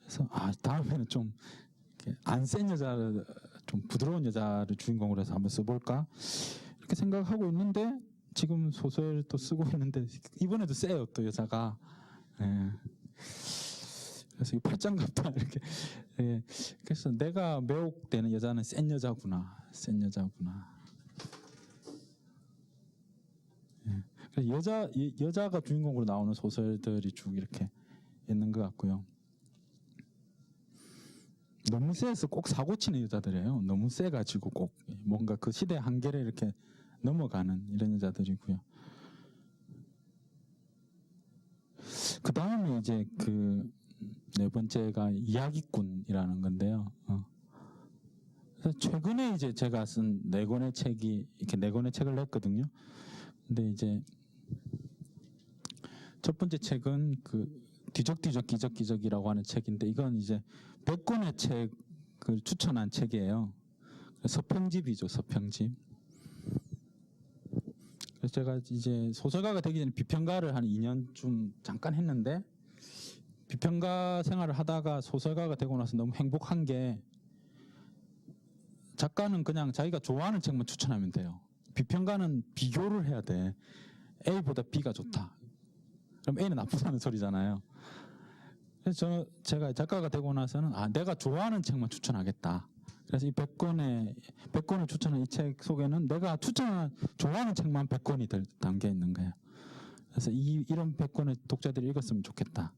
그래서 다음에는 좀 안 센 여자를 좀 부드러운 여자를 주인공으로 해서 한번 써볼까 이렇게 생각하고 있는데 지금 소설도 쓰고 있는데 이번에도 세요 또 여자가. 예. 그래서 이 팔짱 같다 이렇게. 예. 그래서 내가 매혹되는 여자는 센 여자구나, 센 여자구나. 예. 그래서 여자가 주인공으로 나오는 소설들이 쭉 이렇게 있는 것 같고요. 너무 세서 꼭 사고 치는 여자들이에요. 너무 세가지고 꼭 뭔가 그 시대 한계를 이렇게 넘어가는 이런 여자들이고요. 그 다음에 이제 그 네 번째가 이야기꾼이라는 건데요. 그래서 최근에 이제 제가 쓴 4권의 책이 이렇게 4권의 책을 냈거든요. 근데 이제 첫 번째 책은 그 뒤적뒤적 기적기적이라고 하는 책인데 이건 이제 100권의 책을 추천한 책이에요. 서평집이죠, 서평집. 그래서 제가 이제 소설가가 되기 전에 비평가를 한 2년쯤 잠깐 했는데 비평가 생활을 하다가 소설가가 되고 나서 너무 행복한 게 작가는 그냥 자기가 좋아하는 책만 추천하면 돼요. 비평가는 비교를 해야 돼. A보다 B가 좋다. 그럼 A는 나쁘다는 소리잖아요. 그래서 제가 작가가 되고 나서는 내가 좋아하는 책만 추천하겠다. 그래서 이 100권을 추천한 이 책 속에는 내가 좋아하는 책만 100권이 담겨 있는 거예요. 그래서 이런 100권의 독자들이 읽었으면 좋겠다.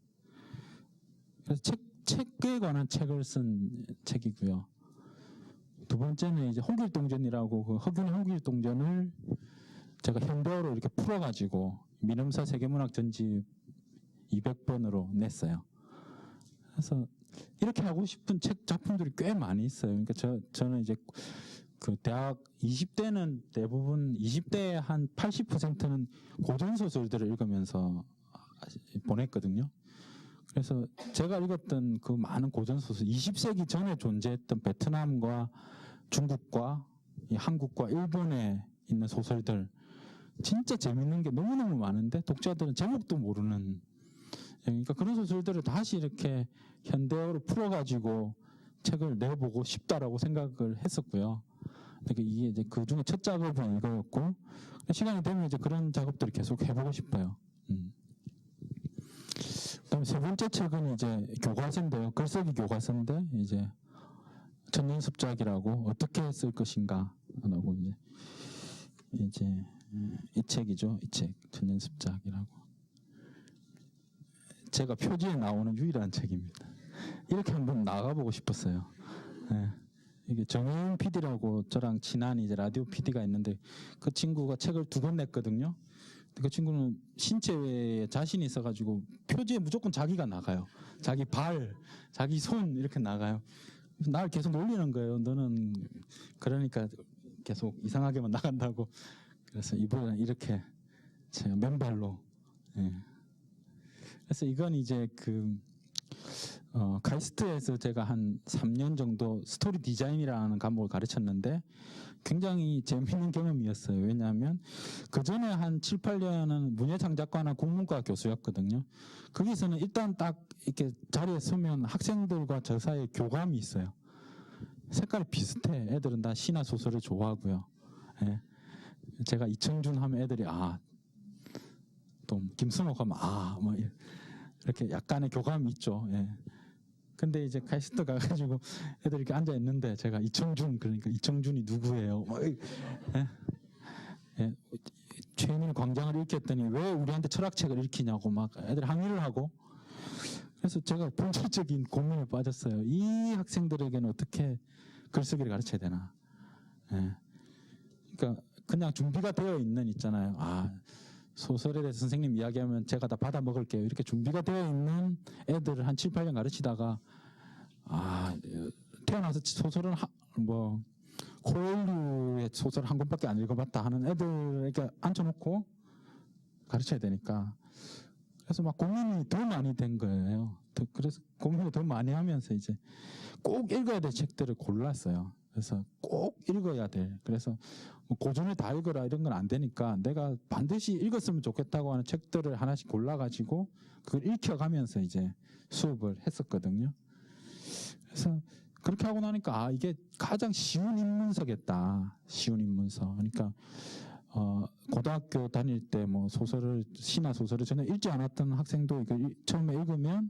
그래서 책에 관한 책을 쓴 책이고요. 두 번째는 이제 홍길동전이라고 그 허균의 홍길동전을 제가 현대어로 이렇게 풀어가지고 민음사 세계문학 전집 200번으로 냈어요. 그래서 이렇게 하고 싶은 작품들이 꽤 많이 있어요. 그러니까 저는 이제 그 대학 20대는 대부분 20대의 한 80%는 고전 소설들을 읽으면서 보냈거든요. 그래서 제가 읽었던 그 많은 고전 소설, 20세기 전에 존재했던 베트남과 중국과 한국과 일본에 있는 소설들 진짜 재밌는 게 너무너무 많은데 독자들은 제목도 모르는, 그러니까 그런 소설들을 다시 이렇게 현대어로 풀어가지고 책을 내보고 싶다라고 생각을 했었고요. 그러니까 이게 이제 그 중에 첫 작업은 이거였고, 시간이 되면 이제 그런 작업들을 계속 해보고 싶어요. 그다음에 세 번째 책은 이제 교과서인데요. 글쓰기 교과서인데 이제 천년습작이라고 어떻게 쓸 것인가 라고 이제 이 책이죠. 이 책 천년습작이라고. 제가 표지에 나오는 유일한 책입니다. 이렇게 한번 나가보고 싶었어요. 네. 이게 정혜윤 PD라고 저랑 친한 이제 라디오 PD가 있는데 그 친구가 책을 2권 냈거든요. 그 친구는 신체에 자신이 있어가지고 표지에 무조건 자기가 나가요. 자기 발, 자기 손 이렇게 나가요. 그래서 날 계속 놀리는 거예요. 너는 그러니까 계속 이상하게만 나간다고. 그래서 이번엔 이렇게 제가 맨발로. 예. 그래서 이건 이제 카이스트에서 제가 한 3년 정도 스토리 디자인이라는 과목을 가르쳤는데 굉장히 재미있는 경험이었어요. 왜냐하면 그 전에 한 7, 8년은 문예창작과나 국문과 교수였거든요. 거기서는 일단 딱 이렇게 자리에 서면 학생들과 저 사이에 교감이 있어요. 색깔이 비슷해. 애들은 다 시나 소설을 좋아하고요. 예. 제가 이청준 하면 애들이 또 김순옥 하면 뭐 이렇게 약간의 교감이 있죠. 예. 근데 이제 카이스트 가가지고 애들이 이렇게 앉아 있는데 제가 이청준 그러니까 이청준이 누구예요? 예? 예. 최민희 광장을 읽겠더니 왜 우리한테 철학책을 읽히냐고 막 애들이 항의를 하고, 그래서 제가 본질적인 고민에 빠졌어요. 이 학생들에게는 어떻게 글쓰기를 가르쳐야 되나? 예. 그러니까 그냥 준비가 되어 있잖아요. 소설에 대해서 선생님 이야기하면 제가 다 받아 먹을게요. 이렇게 준비가 되어 있는 애들을 한 7, 8년 가르치다가 태어나서 소설은 코엘류의 소설 한 권밖에 안 읽어봤다 하는 애들에게 앉혀놓고 가르쳐야 되니까, 그래서 막 고민이 더 많이 된 거예요. 그래서 고민을 더 많이 하면서 이제 꼭 읽어야 될 책들을 골랐어요. 그래서 꼭 읽어야 돼. 그래서 고전을 다 읽어라 이런 건 안 되니까 내가 반드시 읽었으면 좋겠다고 하는 책들을 하나씩 골라가지고 그걸 읽혀가면서 이제 수업을 했었거든요. 그래서 그렇게 하고 나니까 아 이게 가장 쉬운 입문서겠다. 쉬운 입문서. 그러니까 고등학교 다닐 때 뭐 소설을 시나 소설을 전혀 읽지 않았던 학생도 이걸 처음에 읽으면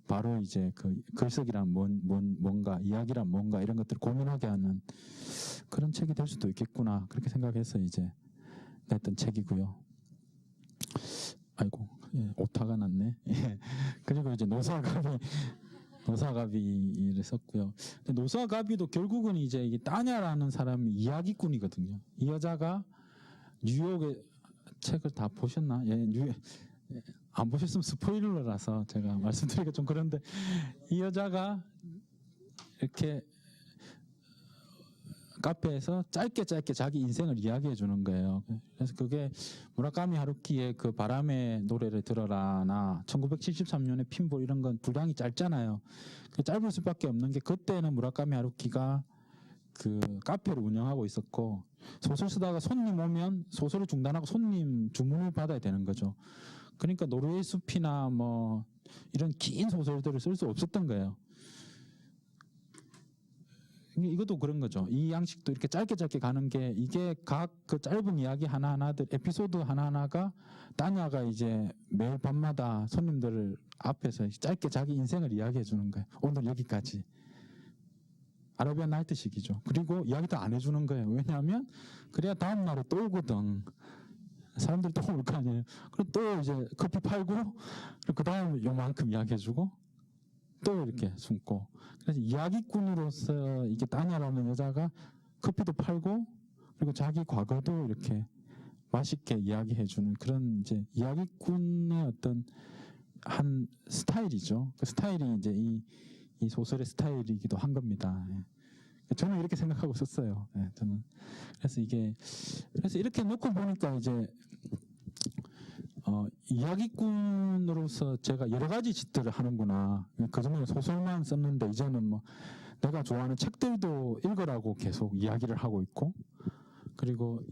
바로 이제 그 글쓰기란 뭔가 이야기란 뭔가 이런 것들을 고민하게 하는 그런 책이 될 수도 있겠구나 그렇게 생각해서 이제 냈던 책이고요. 아이고 예, 오타가 났네. 예. 그리고 이제 노사가비를 썼고요. 근데 노사가비도 결국은 이제 이게 따냐라는 사람이 이야기꾼이거든요. 이 여자가 뉴욕의 책을 다 보셨나? 예, 안 보셨으면 스포일러라서 제가 말씀드리기가 좀 그런데 이 여자가 이렇게 카페에서 짧게 자기 인생을 이야기해 주는 거예요. 그래서 그게 무라카미 하루키의 그 바람의 노래를 들어라나 1973년에 핀볼 이런 건 분량이 짧잖아요. 짧을 수밖에 없는 게 그때는 무라카미 하루키가 그 카페를 운영하고 있었고 소설 쓰다가 손님 오면 소설을 중단하고 손님 주문을 받아야 되는 거죠. 그러니까 노르웨이 숲이나 뭐 이런 긴 소설들을 쓸 수 없었던 거예요. 이것도 그런 거죠. 이 양식도 이렇게 짧게 가는 게 이게 각 그 짧은 이야기 하나하나들 에피소드 하나하나가 따냐가 이제 매일 밤마다 손님들을 앞에서 짧게 자기 인생을 이야기해 주는 거예요. 오늘 여기까지. 아라비안 나이트식이죠. 그리고 이야기도 안 해주는 거예요. 왜냐하면 그래야 다음 날에 또 오거든. 사람들이 또 올 거 아니에요. 그럼 또 이제 커피 팔고 그 다음에 요만큼 이야기해주고 또 이렇게 숨고. 그래서 이야기꾼으로서 이게 따냐라는 여자가 커피도 팔고 그리고 자기 과거도 이렇게 맛있게 이야기해주는 그런 이제 이야기꾼의 어떤 한 스타일이죠. 그 스타일이 이제 이 소설의 스타일이기도 한 겁니다. 예. 저는 이렇게 생각하고 썼어요. 예, 저는 그래서 이렇게 놓고 보니까 이제 이야기꾼으로서 제가 여러 가지 짓들을 하는구나. 그전에 소설만 썼는데 이제는 뭐 내가 좋아하는 책들도 읽으라고 계속 이야기를 하고 있고, 그리고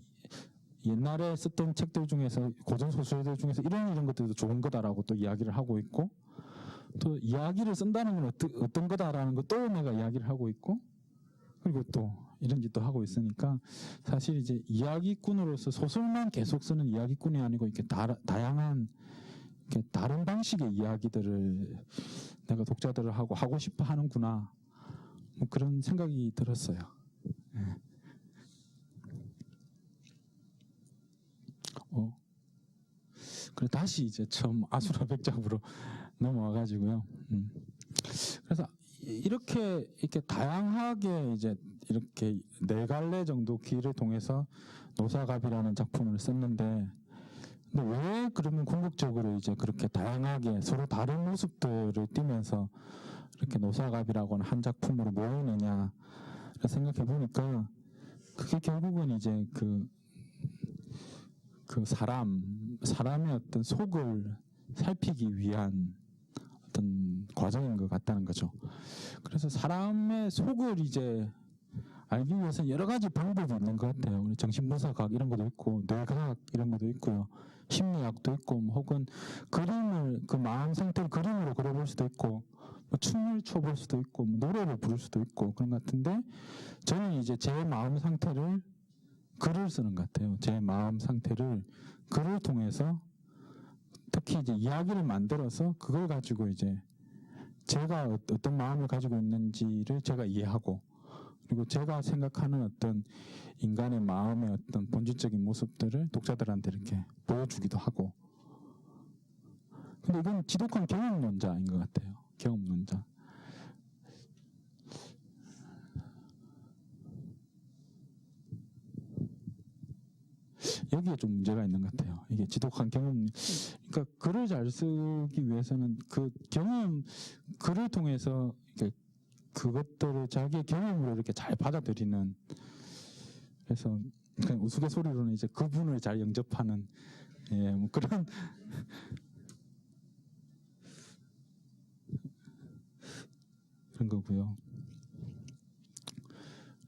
옛날에 썼던 책들 중에서 고전 소설들 중에서 이런 것들도 좋은 거다라고 또 이야기를 하고 있고, 또 이야기를 쓴다는 건 어떤 거다라는 거 또 내가 이야기를 하고 있고, 그리고 또 이런 짓도 하고 있으니까 사실 이제 이야기꾼으로서 소설만 계속 쓰는 이야기꾼이 아니고 이렇게 다양한 이렇게 다른 방식의 이야기들을 내가 독자들을 하고 싶어 하는구나, 뭐 그런 생각이 들었어요. 네. 그래 다시 이제 처음 아수라 백작으로 넘어와가지고요. 그래서 이렇게 다양하게 이제 이렇게 4갈래 정도 길을 통해서 노사갑이라는 작품을 썼는데, 근데 왜 그러면 궁극적으로 이제 그렇게 다양하게 서로 다른 모습들을 띠면서 이렇게 노사갑이라고 하는 한 작품으로 모이느냐 생각해 보니까 그게 결국은 이제 그 사람의 어떤 속을 살피기 위한 어떤 과정인 것 같다는 거죠. 그래서 사람의 속을 이제 알기 위해서는 여러 가지 방법이 있는 것 같아요. 우리 정신분석학 이런 것도 있고, 뇌과학 이런 것도 있고요, 심리학도 있고, 뭐 혹은 그림을 그 마음 상태를 그림으로 그려볼 수도 있고, 뭐 춤을 춰볼 수도 있고, 뭐 노래를 부를 수도 있고 그런 것 같은데, 저는 이제 제 마음 상태를 글을 쓰는 것 같아요. 제 마음 상태를 글을 통해서 특히 이제 이야기를 만들어서 그걸 가지고 이제 제가 어떤 마음을 가지고 있는지를 제가 이해하고, 그리고 제가 생각하는 어떤 인간의 마음의 어떤 본질적인 모습들을 독자들한테 이렇게 보여주기도 하고. 근데 이건 지독한 경험론자인 것 같아요. 경험론자. 여기에 좀 문제가 있는 것 같아요. 이게 지독한 경험, 그러니까 글을 잘 쓰기 위해서는 그 글을 통해서 이렇게 그것들을 자기의 경험으로 이렇게 잘 받아들이는, 그래서 그냥 우스갯소리로는 이제 그분을 잘 영접하는, 예, 뭐 그런 그런 거고요.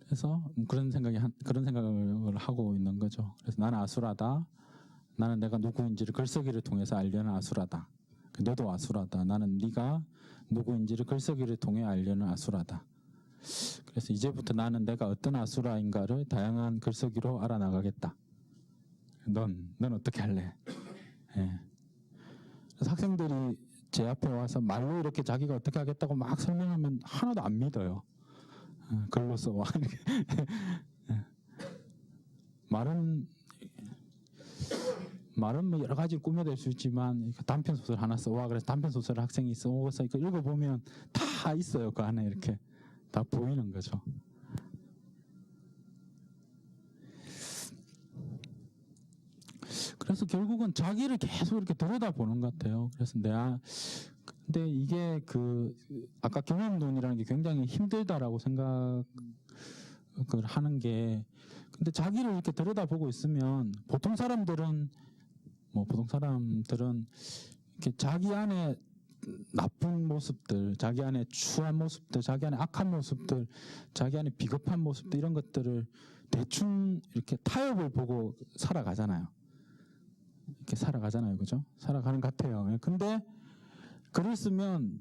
그래서 그런 생각을 하고 있는 거죠. 그래서 나는 아수라다. 나는 내가 누구인지를 글쓰기를 통해서 알려는 아수라다. 너도 아수라다. 나는 네가 누구인지를 글쓰기를 통해 알려는 아수라다. 그래서 이제부터 나는 내가 어떤 아수라인가를 다양한 글쓰기로 알아나가겠다. 넌 어떻게 할래? 예. 그래서 학생들이 제 앞에 와서 말로 이렇게 자기가 어떻게 하겠다고 막 설명하면 하나도 안 믿어요. 글로 써와. 말은 뭐 여러 가지 꾸며낼 수 있지만 단편 소설 하나 써와. 그래서 단편 소설을 학생이 써서 이거 읽어보면 다 있어요. 그 안에 이렇게 다 보이는 거죠. 그래서 결국은 자기를 계속 이렇게 들여다보는 것 같아요. 그래서 근데 이게 아까 경험론이라는 게 굉장히 힘들다라고 생각을 하는 게, 근데 자기를 이렇게 들여다보고 있으면 보통 사람들은 이렇게 자기 안에 나쁜 모습들, 자기 안에 추한 모습들, 자기 안에 악한 모습들, 자기 안에 비겁한 모습들, 이런 것들을 대충 이렇게 타협을 보고 살아가잖아요. 이렇게 살아가잖아요. 그죠? 살아가는 것 같아요. 근데 글을 쓰면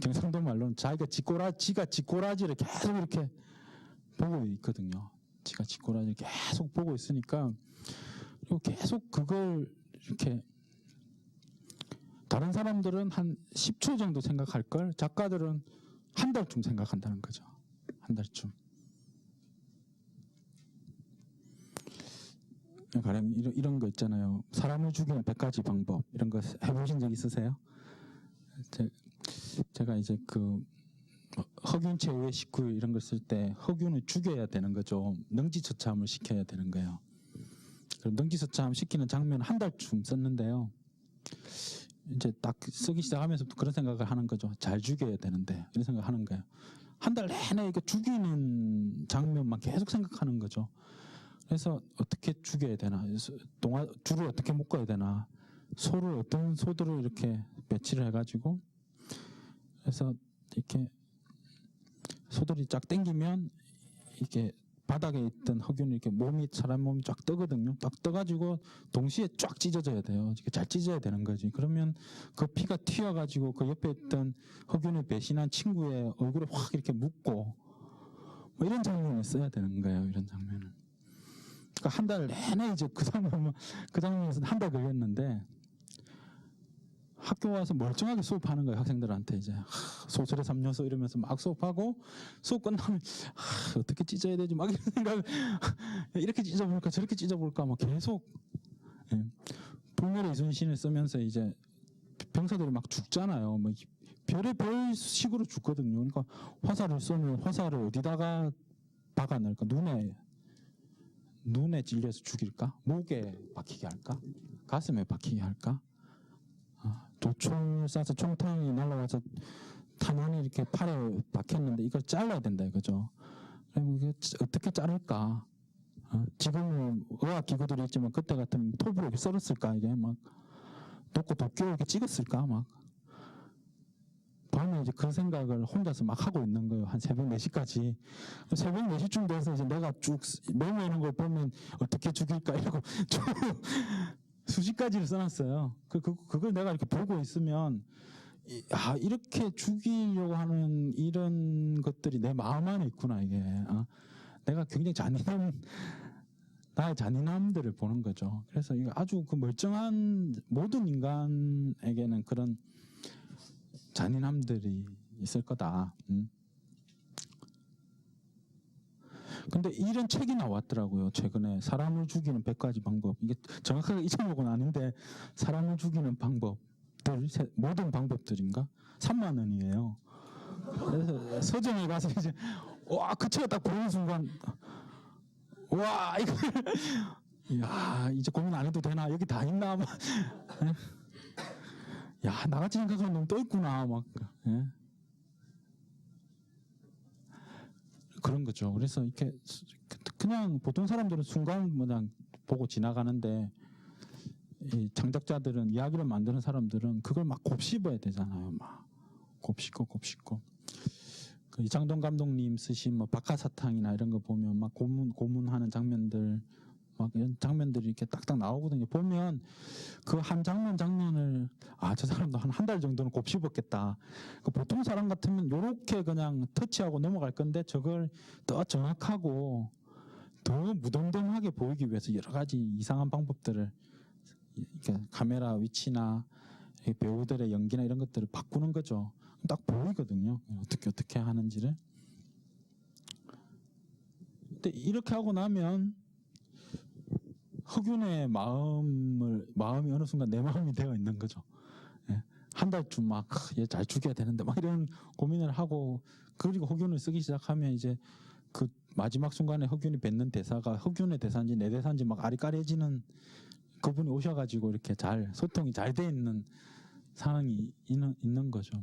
경상도 말로는 지가 쥐꼬라지를 계속 이렇게 보고 있거든요. 지가 쥐꼬라지를 계속 보고 있으니까, 그리고 계속 그걸 이렇게, 다른 사람들은 한 10초 정도 생각할 걸 작가들은 한 달쯤 생각한다는 거죠. 한 달쯤. 가령 이런 거 있잖아요. 사람을 죽이는 100가지 방법, 이런 거 해보신 적 있으세요? 제가 이제 허균체 의회 19일 이런 걸 쓸 때 허균을 죽여야 되는 거죠. 능지처참을 시켜야 되는 거예요. 그럼 능지처참 시키는 장면 한 달쯤 썼는데요. 이제 딱 쓰기 시작하면서부터 그런 생각을 하는 거죠. 잘 죽여야 되는데, 이런 생각을 하는 거예요. 한 달 내내 이거 죽이는 장면만 계속 생각하는 거죠. 그래서 어떻게 죽여야 되나, 줄을 어떻게 묶어야 되나, 어떤 소들을 이렇게 배치를 해가지고, 그래서 이렇게 소들이 쫙 당기면 이렇게 바닥에 있던 허균이 이렇게 사람 몸이 쫙 뜨거든요. 딱 떠가지고 동시에 쫙 찢어져야 돼요. 잘 찢어야 되는 거지. 그러면 그 피가 튀어가지고 그 옆에 있던 허균을 배신한 친구의 얼굴에 확 이렇게 묻고, 뭐 이런 장면을 써야 되는 거예요. 이런 장면을. 그러니까 한 달 내내 이제 그 장면에서 한 달 걸렸는데, 학교 와서 멀쩡하게 수업하는 거예요. 학생들한테 이제 소설의 3요소 이러면서 막 수업하고, 수업 끝나면 어떻게 찢어야 되지 막 이런 생각, 이렇게 찢어볼까 저렇게 찢어볼까 막 계속. 불멸의 이순신을 쓰면서 이제 병사들이 막 죽잖아요. 뭐 별의별 식으로 죽거든요. 그러니까 화살을 쏘면 화살을 어디다가 박아 넣을까? 눈에 찔려서 죽일까? 목에 박히게 할까? 가슴에 박히게 할까? 도총을 쏴서 총탄이 날아와서 탄환이 이렇게 팔에 박혔는데 이걸 잘라야 된다 이거죠. 그럼 이게 어떻게 자를까? 지금은 의학 기구들이 있지만 그때 같으면 톱으로 이렇게 썰었을까? 이게 막 도끼로 이렇게 찍었을까? 막 밤에 이제 그 생각을 혼자서 막 하고 있는 거예요. 한 새벽 4시까지. 새벽 4시쯤 돼서 이제 내가 쭉 메모하는 걸 보면 어떻게 죽일까 이러고 수십 가지를 써놨어요. 그걸 내가 이렇게 보고 있으면, 이렇게 죽이려고 하는 이런 것들이 내 마음 안에 있구나, 이게. 내가 굉장히 나의 잔인함들을 보는 거죠. 그래서 이거 아주 멀쩡한 모든 인간에게는 그런 잔인함들이 있을 거다. 근데 이런 책이 나왔더라고요. 최근에 사람을 죽이는 100가지 방법. 이게 정확하게 이 제목은 아닌데, 사람을 죽이는 방법들, 모든 방법들인가? 3만 원이에요. 그래서 서점에 가서 이제 그 책을 딱 보는 순간, 이거 이제 고민 안 해도 되나? 여기 다 있나? 막. 나같이 생각하는 놈 또 있구나. 막. 예? 그런 거죠. 그래서 이렇게 그냥 보통 사람들은 순간 그냥 보고 지나가는데, 이 창작자들은, 이야기를 만드는 사람들은 그걸 막 곱씹어야 되잖아요. 막 곱씹고. 이장동 감독님 쓰신 박하사탕이나 이런 거 보면 막 고문하는 장면들 막 이런 장면들이 이렇게 딱딱 나오거든요. 보면 그 한 장면을 저 사람도 한 달 정도는 곱씹었겠다. 그 보통 사람 같으면 요렇게 그냥 터치하고 넘어갈 건데 저걸 더 정확하고 더 무덤덤하게 보이기 위해서 여러 가지 이상한 방법들을 이렇게 카메라 위치나 배우들의 연기나 이런 것들을 바꾸는 거죠. 딱 보이거든요. 어떻게 하는지를. 근데 이렇게 하고 나면 흑윤의 마음이 어느 순간 내 마음이 되어 있는 거죠. 예. 한 달쯤 막 얘 잘 죽여야 되는데 막 이런 고민을 하고, 그리고 흑윤을 쓰기 시작하면 이제 그 마지막 순간에 흑윤이 뱉는 대사가 흑윤의 대사인지 내 대사인지 막 아리까리해지는 그분이 오셔가지고 이렇게 잘 소통이 잘 돼 있는 상황이 있는 거죠.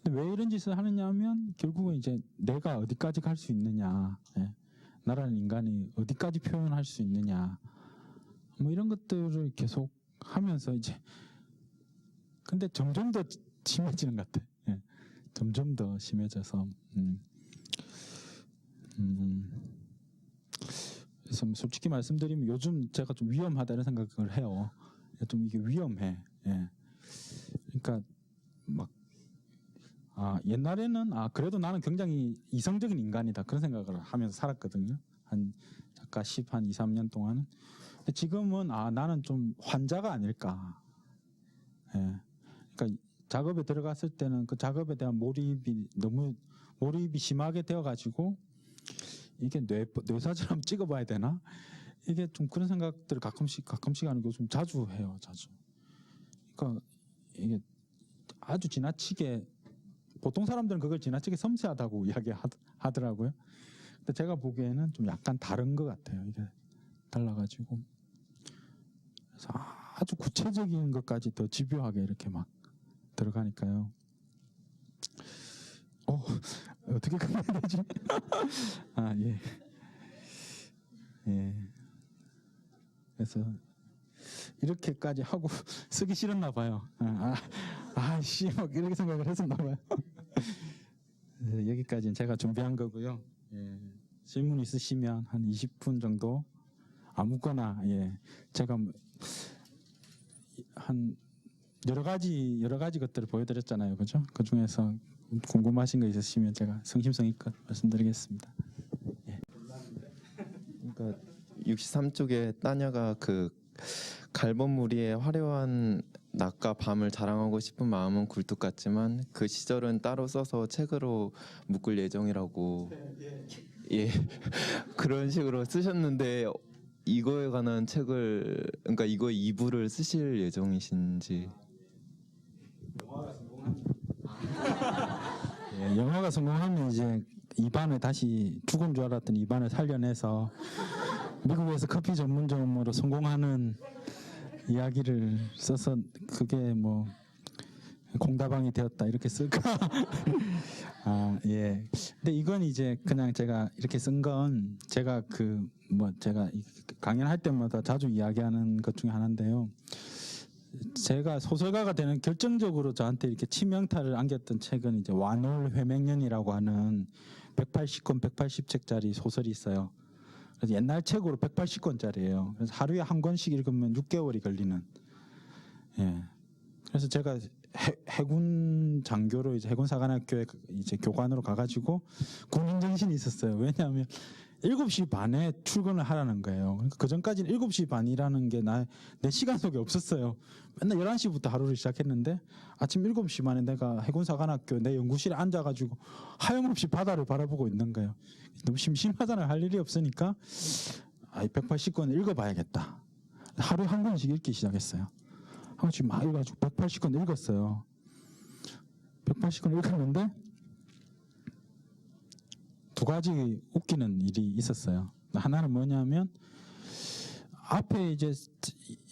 왜 이런 짓을 하느냐 하면 결국은 이제 내가 어디까지 갈 수 있느냐, 나라는 인간이 어디까지 표현할 수 있느냐, 뭐 이런 것들을 계속 하면서 이제 근데 점점 더 심해지는 것 같아. 점점 더 심해져서 그래서 솔직히 말씀드리면 요즘 제가 좀 위험하다는 생각을 해요. 좀 이게 위험해. 그러니까 막 옛날에는 그래도 나는 굉장히 이성적인 인간이다 그런 생각을 하면서 살았거든요. 한 2, 3년 동안은. 근데 지금은 나는 좀 환자가 아닐까. 그러니까 작업에 들어갔을 때는 그 작업에 대한 몰입이 심하게 되어가지고 이게 뇌사진 한번 찍어봐야 되나? 이게 좀 그런 생각들을 가끔씩 아니고 좀 자주 해요. 자주. 그러니까 이게 아주 지나치게, 보통 사람들은 그걸 지나치게 섬세하다고 이야기하더라고요. 근데 제가 보기에는 좀 약간 다른 것 같아요. 이게 달라가지고. 그래서 아주 구체적인 것까지 더 집요하게 이렇게 막 들어가니까요. 어떻게 끝내야 되지? 예. 그래서 이렇게까지 하고 쓰기 싫었나 봐요. 막 이렇게 생각을 했었나 봐요. 여기까지는 제가 준비한 거고요. 질문 있으시면 한 20분 정도 아무거나, 제가 한 여러 가지 것들을 보여드렸잖아요, 그죠? 그 중에서 궁금하신 거 있으시면 제가 성심성의껏 말씀드리겠습니다. 그러니까 63쪽에 따녀가 그 갈범무리의 화려한 낮과 밤을 자랑하고 싶은 마음은 굴뚝 같지만 그 시절은 따로 써서 책으로 묶을 예정이라고 그런 식으로 쓰셨는데 이거에 관한 책을, 그러니까 이거 2부를 쓰실 예정이신지. 영화가 성공하면 이제 입안을 다시 죽은 줄 알았던 입안을 살려내서 미국에서 커피 전문점으로 성공하는 이야기를 써서 그게 뭐 공다방이 되었다 이렇게 쓸까? 근데 이건 이제 그냥 제가 이렇게 쓴 건 제가 제가 강연할 때마다 자주 이야기하는 것 중에 하나인데요. 제가 소설가가 되는 결정적으로 저한테 이렇게 치명타를 안겼던 책은 이제 완올 회맹년이라고 하는 180권 180책짜리 소설이 있어요. 그래서 옛날 책으로 180권짜리예요. 그래서 하루에 한 권씩 읽으면 6개월이 걸리는. 그래서 제가 해군 장교로 이제 해군 사관학교에 이제 교관으로 가가지고 군인 정신이 있었어요. 왜냐하면 7시 반에 출근을 하라는 거예요. 그러니까 그 전까지는 7시 반이라는 게 내 시간 속에 없었어요. 맨날 11시부터 하루를 시작했는데 아침 7시 반에 내가 해군사관학교 내 연구실에 앉아가지고 하염없이 바다를 바라보고 있는 거예요. 너무 심심하잖아요. 할 일이 없으니까 180권 읽어봐야겠다. 하루에 한 권씩 읽기 시작했어요. 한 권씩 막 읽어가지고 180권 읽었어요. 180권 읽었는데 2가지 웃기는 일이 있었어요. 하나는 뭐냐면 앞에 이제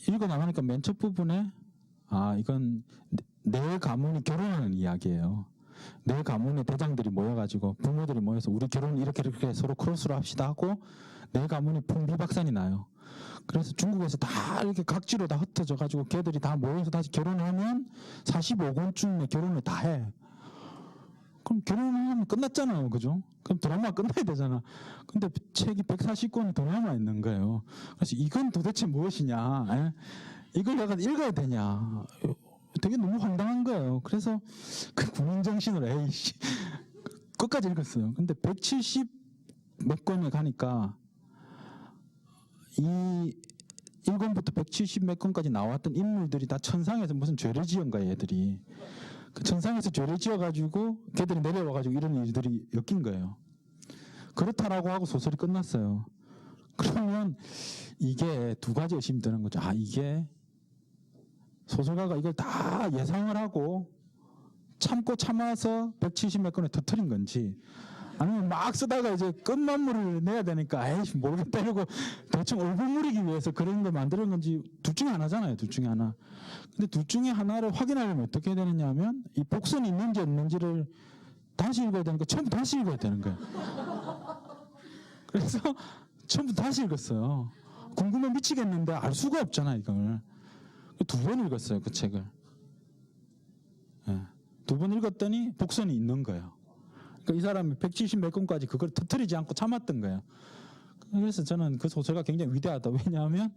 읽어 나가니까 맨 첫 부분에 이건 내 가문이 결혼하는 이야기예요. 내 가문의 대장들이 모여가지고 부모들이 모여서 우리 결혼 이렇게 서로 크로스로 합시다 하고 내 가문이 풍비박산이 나요. 그래서 중국에서 다 이렇게 각지로 다 흩어져 가지고 걔들이 다 모여서 다시 결혼하면 45권쯤에 결혼을 다 해. 그럼 결혼하면 끝났잖아요, 그죠? 그럼 드라마 끝나야 되잖아. 근데 책이 140권이 더 남아 있는 거예요. 그래서 이건 도대체 무엇이냐? 예? 이걸 내가 읽어야 되냐? 되게 너무 황당한 거예요. 그래서 그 군인정신으로 에이씨 끝까지 읽었어요. 근데 170 몇 권에 가니까 이 1권부터 170 몇 권까지 나왔던 인물들이 다 천상에서 무슨 죄를 지은 거야, 얘들이. 그 천상에서 죄를 지어가지고 걔들이 내려와가지고 이런 일들이 엮인 거예요. 그렇다라고 하고 소설이 끝났어요. 그러면 이게 두 가지 의심이 드는 거죠. 아, 이게 소설가가 이걸 다 예상을 하고 참고 참아서 170 몇 권에 터뜨린 건지, 아니면 막 쓰다가 이제 끝마무리를 내야 되니까 에이씨 모르겠다 이러고 대충 얼굴무리기 위해서 그런 걸 만드는 건지, 둘 중에 하나잖아요. 둘 중에 하나. 근데 둘 중에 하나를 확인하려면 어떻게 해야 되느냐 하면 이 복선이 있는지 없는지를 다시 읽어야 되니까 처음부터 다시 읽어야 되는 거예요. 그래서 처음부터 다시 읽었어요. 궁금해 미치겠는데 알 수가 없잖아 이걸. 두 번 읽었어요 그 책을. 예. 두 번 읽었더니 복선이 있는 거예요. 그러니까 이 사람이 170 몇 권까지 그걸 터뜨리지 않고 참았던 거예요. 그래서 저는 그 소설가 굉장히 위대하다. 왜냐하면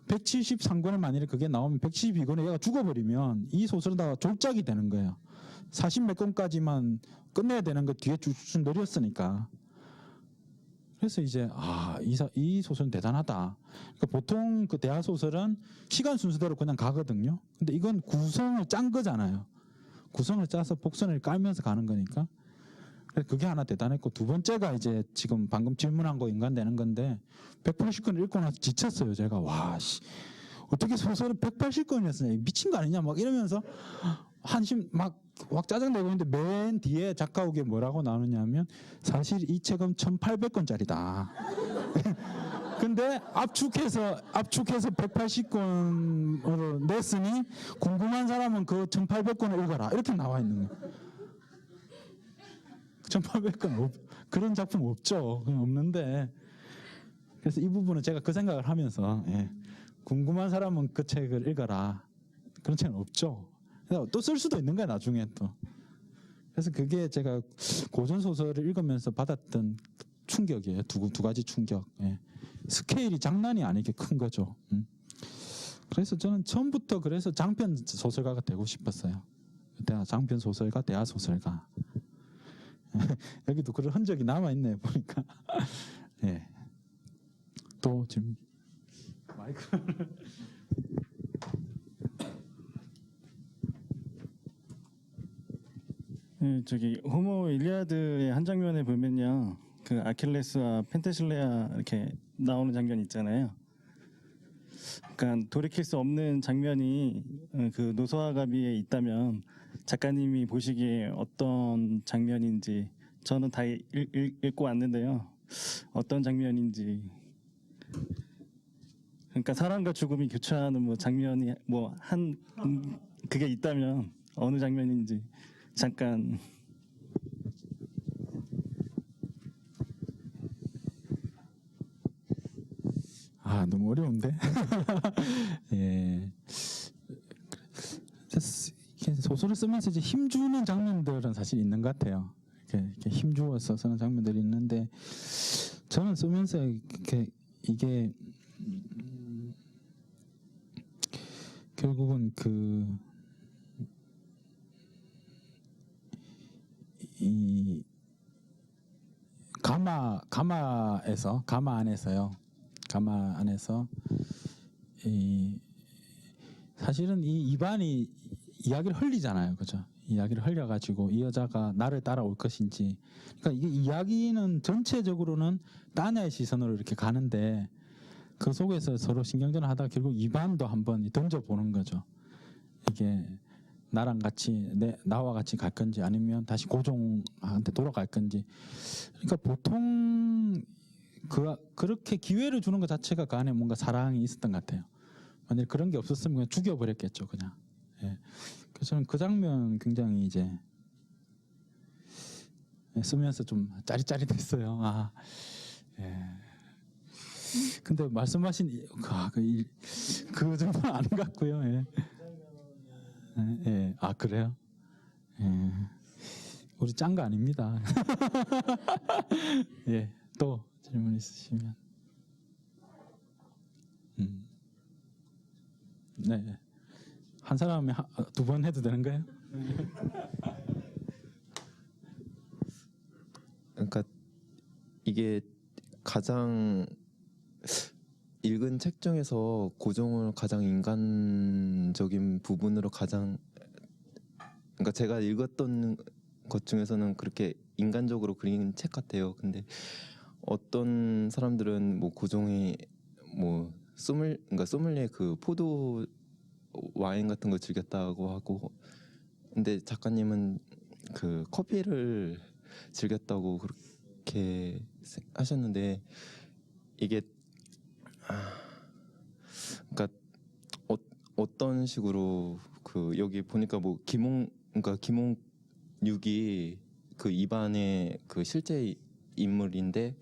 173권을 만일에 그게 나오면 172권에 얘가 죽어버리면 이 소설은 다 졸작이 되는 거예요. 40 몇 권까지만 끝내야 되는 거 뒤에 쭉쭉 느렸으니까. 그래서 이제 이 소설은 대단하다. 그러니까 보통 그 대하 소설은 시간 순서대로 그냥 가거든요. 근데 이건 구성을 짠 거잖아요. 구성을 짜서 복선을 깔면서 가는 거니까. 그래서 그게 하나 대단했고, 두 번째가 이제 지금 방금 질문한 거 인간되는 건데 180권 읽고 나서 지쳤어요. 제가 어떻게 소설을 180권이나 쓰냐, 미친 거 아니냐 막 이러면서 한심 막 짜증내고 있는데 맨 뒤에 작가욱에 뭐라고 나오느냐면 사실 이 책은 1800권짜리다. 근데 압축해서 180권으로 냈으니 궁금한 사람은 그 1800권을 읽어라 이렇게 나와 있는 거예요. 1800권 그런 작품 없죠. 없는데, 그래서 이 부분은 제가 그 생각을 하면서 궁금한 사람은 그 책을 읽어라, 그런 책은 없죠. 또 쓸 수도 있는 거야 나중에 또. 그래서 그게 제가 고전 소설을 읽으면서 받았던 충격이에요. 두 가지 충격. 스케일이 장난이 아니게 큰 거죠. 그래서 저는 처음부터 그래서 장편 소설가가 되고 싶었어요. 장편 소설가, 대하 소설가. 여기도 그런 흔적이 남아 있네요 보니까. 예. 또 지금 마이크. 네, 저기 호모 일리아드의 한 장면에 보면요, 그 아킬레스와 펜테실레아 이렇게 나오는 장면이 있잖아요. 그러니까 돌이킬 수 없는 장면이 그 노소아가비에 있다면 작가님이 보시기에 어떤 장면인지, 저는 다 읽고 왔는데요. 어떤 장면인지, 그러니까 사랑과 죽음이 교차하는 뭐 장면이 그게 있다면 어느 장면인지 잠깐. 너무 어려운데. 예. 소설을 쓰면서 이제 힘주는 장면들은 사실 있는 것 같아요. 이렇게 힘주어서 쓰는 장면들이 있는데, 저는 쓰면서 이게 결국은 이 가마 안에서 사실은 이 이반이 이야기를 흘리잖아요, 그죠? 이야기를 흘려가지고 이 여자가 나를 따라올 것인지. 그러니까 이게 이야기는 전체적으로는 따냐의 시선으로 이렇게 가는데, 그 속에서 서로 신경전을 하다가 결국 이반도 한번 던져보는 거죠. 이게 나와 같이 갈 건지 아니면 다시 고종한테 돌아갈 건지. 그러니까 보통 그렇게 기회를 주는 것 자체가 그 안에 뭔가 사랑이 있었던 것 같아요. 만약 그런 게 없었으면 그냥 죽여버렸겠죠, 그냥. 예. 그래서 저는 그 장면 굉장히 이제 쓰면서 좀 짜릿짜릿했어요. 예. 근데 말씀하신 그 정도는 아닌 것 같고요. 예. 예. 그래요? 예. 우리 짠 거 아닙니다. 예, 또 질문 있으시면. 네, 한 사람이 두 번 해도 되는가요? 그러니까 이게 가장 읽은 책 중에서 고종을 가장 인간적인 부분으로 가장, 그러니까 제가 읽었던 것 중에서는 그렇게 인간적으로 그린 책 같아요. 근데 어떤 사람들은 뭐 고종이 뭐 그러니까 소믈리에 그 포도 와인 같은 거 즐겼다고 하고, 근데 작가님은 그 커피를 즐겼다고 그렇게 하셨는데, 이게 그러니까 어떤 식으로 그 여기 보니까 뭐 그러니까 김홍육이 그 이반의 그 실제 인물인데,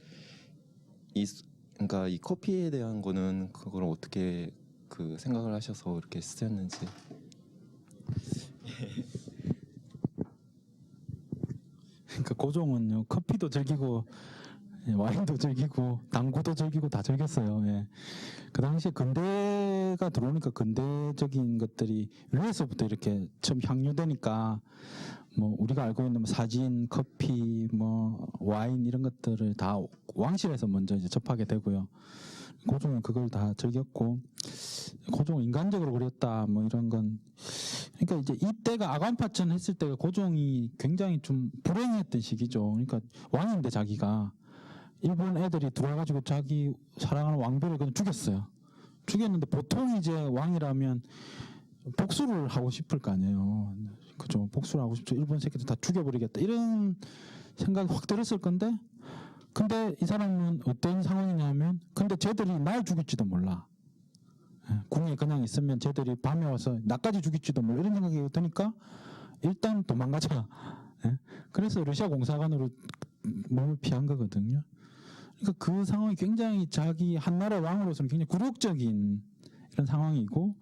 그러니까 이 커피에 대한 거는 그걸 어떻게 그 생각을 하셔서 이렇게 쓰셨는지. 그러니까 고종은요, 커피도 즐기고 와인도 즐기고 당구도 즐기고 다 즐겼어요. 예. 그 당시에 근대가 들어오니까 근대적인 것들이 위에서부터 이렇게 처음 향유되니까, 뭐 우리가 알고 있는 뭐 사진, 커피, 뭐 와인 이런 것들을 다 왕실에서 먼저 이제 접하게 되고요. 고종은 그걸 다 즐겼고, 고종을 인간적으로 그렸다 뭐 이런 건, 그러니까 이제 이때가 아간파천 했을 때가 고종이 굉장히 좀 불행했던 시기죠. 그러니까 왕인데 자기가 일본 애들이 들어와가지고 자기 사랑하는 왕비를 그냥 죽였어요. 죽였는데 보통 이제 왕이라면 복수를 하고 싶을 거 아니에요. 그죠? 복수를 하고 싶죠. 일본 새끼들 다 죽여버리겠다 이런 생각이 확 들었을 건데, 근데 이 사람은 어떤 상황이냐면, 근데 쟤들이 날 죽일지도 몰라. 궁에 그냥 있으면 쟤들이 밤에 와서 나까지 죽일지도 몰라 이런 생각이 드니까 일단 도망가자. 그래서 러시아 공사관으로 몸을 피한 거거든요. 그러니까 그 상황이 굉장히 자기 한나라 왕으로서는 굉장히 굴욕적인 이런 상황이고,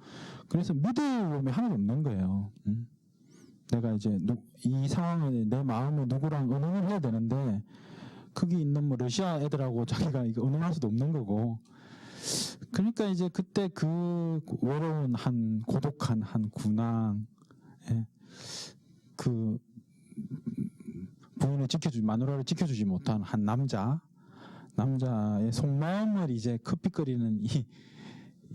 그래서 믿음이 하나도 없는 거예요. 내가 이제 이 상황에 내 마음을 누구랑 의논을 해야 되는데, 거기 있는 뭐 러시아 애들하고 자기가 이거 의논할 수도 없는 거고, 그러니까 이제 그때 그 외로운 한 고독한 한 군왕, 그 부인을 마누라를 지켜주지 못한 한 남자의 속마음을 이제 커피 끓이는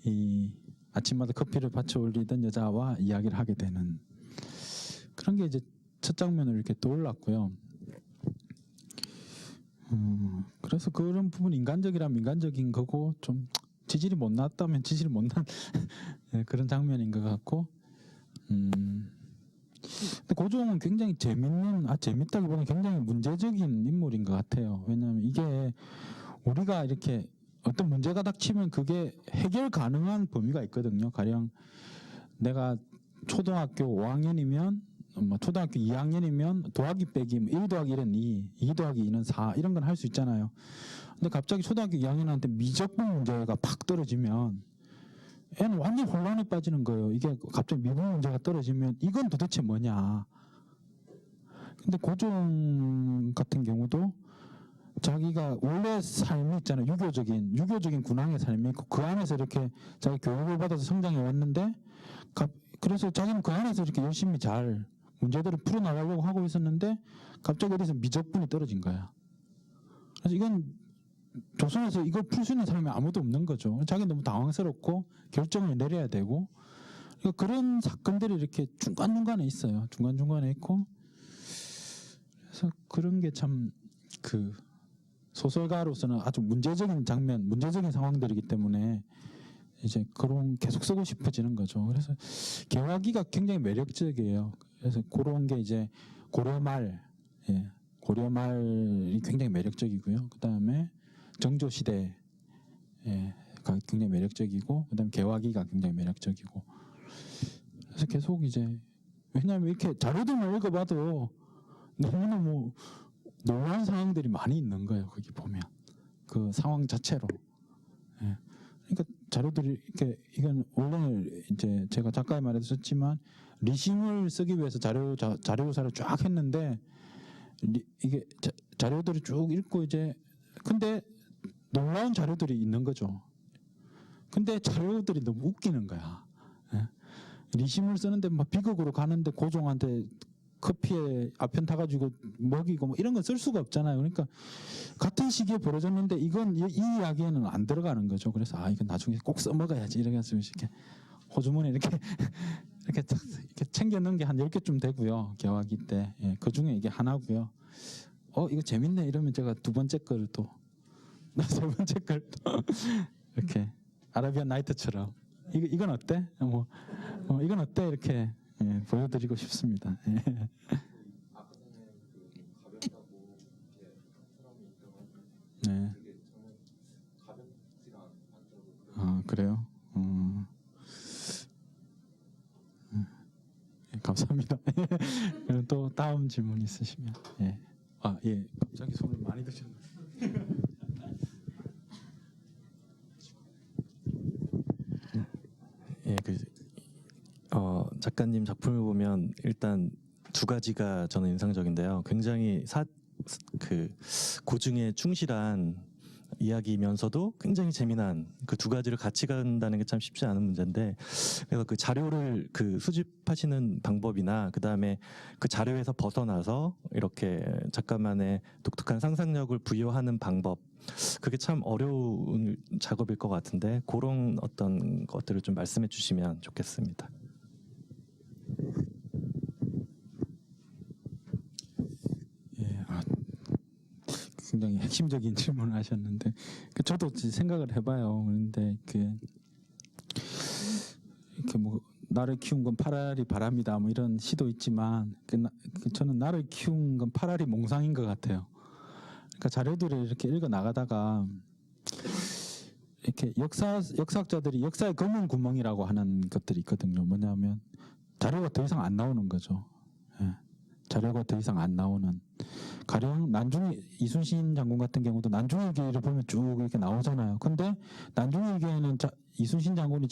이 아침마다 커피를 받쳐 올리던 여자와 이야기를 하게 되는 그런 게 이제 첫 장면으로 이렇게 떠올랐고요. 그래서 그런 부분 인간적이라면 인간적인 거고, 좀 지질이 못났다면 지질이 못난 그런 장면인 것 같고, 근데 고종은 굉장히 재밌다기보다는 굉장히 문제적인 인물인 것 같아요. 왜냐하면 이게 우리가 이렇게 어떤 문제가 닥치면 그게 해결 가능한 범위가 있거든요. 가령 내가 초등학교 5학년이면 뭐 초등학교 2학년이면 더하기 빼기 1 더하기 1은 2 더하기 2는 4 이런 건 할 수 있잖아요. 근데 갑자기 초등학교 2학년한테 미적분 문제가 팍 떨어지면 애는 완전 혼란에 빠지는 거예요. 이게 갑자기 미분 문제가 떨어지면 이건 도대체 뭐냐. 근데 고종 같은 경우도 자기가 원래 삶이 있잖아요. 유교적인 군왕의 삶이 있고, 그 안에서 이렇게 자기 교육을 받아서 성장해 왔는데, 그래서 자기는 그 안에서 이렇게 열심히 잘 문제들을 풀어나가려고 하고 있었는데, 갑자기 어디서 미적분이 떨어진 거야. 그래서 이건 조선에서 이걸 풀 수 있는 사람이 아무도 없는 거죠. 자기는 너무 당황스럽고 결정을 내려야 되고, 그러니까 그런 사건들이 이렇게 중간중간에 있어요. 중간중간에 있고, 그래서 그런 게 참 그 소설가로서는 아주 문제적인 장면, 문제적인 상황들이기 때문에 이제 그런 계속 쓰고 싶어지는 거죠. 그래서 개화기가 굉장히 매력적이에요. 그래서 그런 게 이제 고려말이 굉장히 매력적이고요. 그 다음에 정조시대가 굉장히 매력적이고, 그 다음에 개화기가 굉장히 매력적이고, 그래서 계속 이제, 왜냐하면 이렇게 자료들만 읽어봐도 너무너무 놀라운 상황들이 많이 있는 거예요. 거기 보면 그 상황 자체로. 그러니까 자료들이 이렇게, 이건 원래 이제 제가 작가의 말에도 썼지만 리심을 쓰기 위해서 자료조사를 쫙 했는데, 이게 자료들이 쭉 읽고 이제 근데 놀라운 자료들이 있는 거죠. 근데 자료들이 너무 웃기는 거야. 예. 리심을 쓰는데 막 비극으로 가는데 고종한테 커피에 아편 타가지고 먹이고 뭐 이런 건 쓸 수가 없잖아요. 그러니까 같은 시기에 벌어졌는데 이건 이 이야기에는 안 들어가는 거죠. 그래서 이건 나중에 꼭 써먹어야지 이래가지고 이렇게 호주머니 이렇게 이렇게 챙겨 넣은 게 한 10개쯤 되고요. 개화기 때. 예, 그 중에 이게 하나고요. 이거 재밌네 이러면 제가 두 번째 거를 또 세 번째 걸 또 이렇게 아라비안 나이트처럼 이건 어때? 이건 어때? 이렇게 보여드리고 싶습니다. 예. 네. 그래요? 감사합니다. 그럼 또 다음 질문 있으시면. 예. 예. 갑자기 손을 많이 드셨네요. 예, 작가님 작품을 보면 일단 두 가지가 저는 인상적인데요. 굉장히 고증에 충실한 이야기이면서도 굉장히 재미난 그 두 가지를 같이 간다는 게 참 쉽지 않은 문제인데, 그래서 그 자료를 수집하시는 방법이나 그 다음에 그 자료에서 벗어나서 이렇게 작가만의 독특한 상상력을 부여하는 방법, 그게 참 어려운 작업일 것 같은데 그런 어떤 것들을 좀 말씀해 주시면 좋겠습니다. 예, 굉장히 핵심적인 질문을 하셨는데 저도 생각을 해봐요. 그런데 이렇게 뭐 나를 키운 건 파라리 바람이다 뭐 이런 시도 있지만 저는 나를 키운 건 파라리 몽상인 것 같아요. 그러니까 자료들을 이렇게 읽어 나가다가 이렇게 역사학자들이 역사의 검은 구멍이라고 하는 것들이 있거든요. 뭐냐면 자료가 더 이상 안 나오는 거죠. 예. 자료가 더 이상 안 나오는. 가령 이순신 장군 같은 경우도 난중일기를 보면 쭉 이렇게 나오잖아요. 근데 난중일기에는 이순신 장군이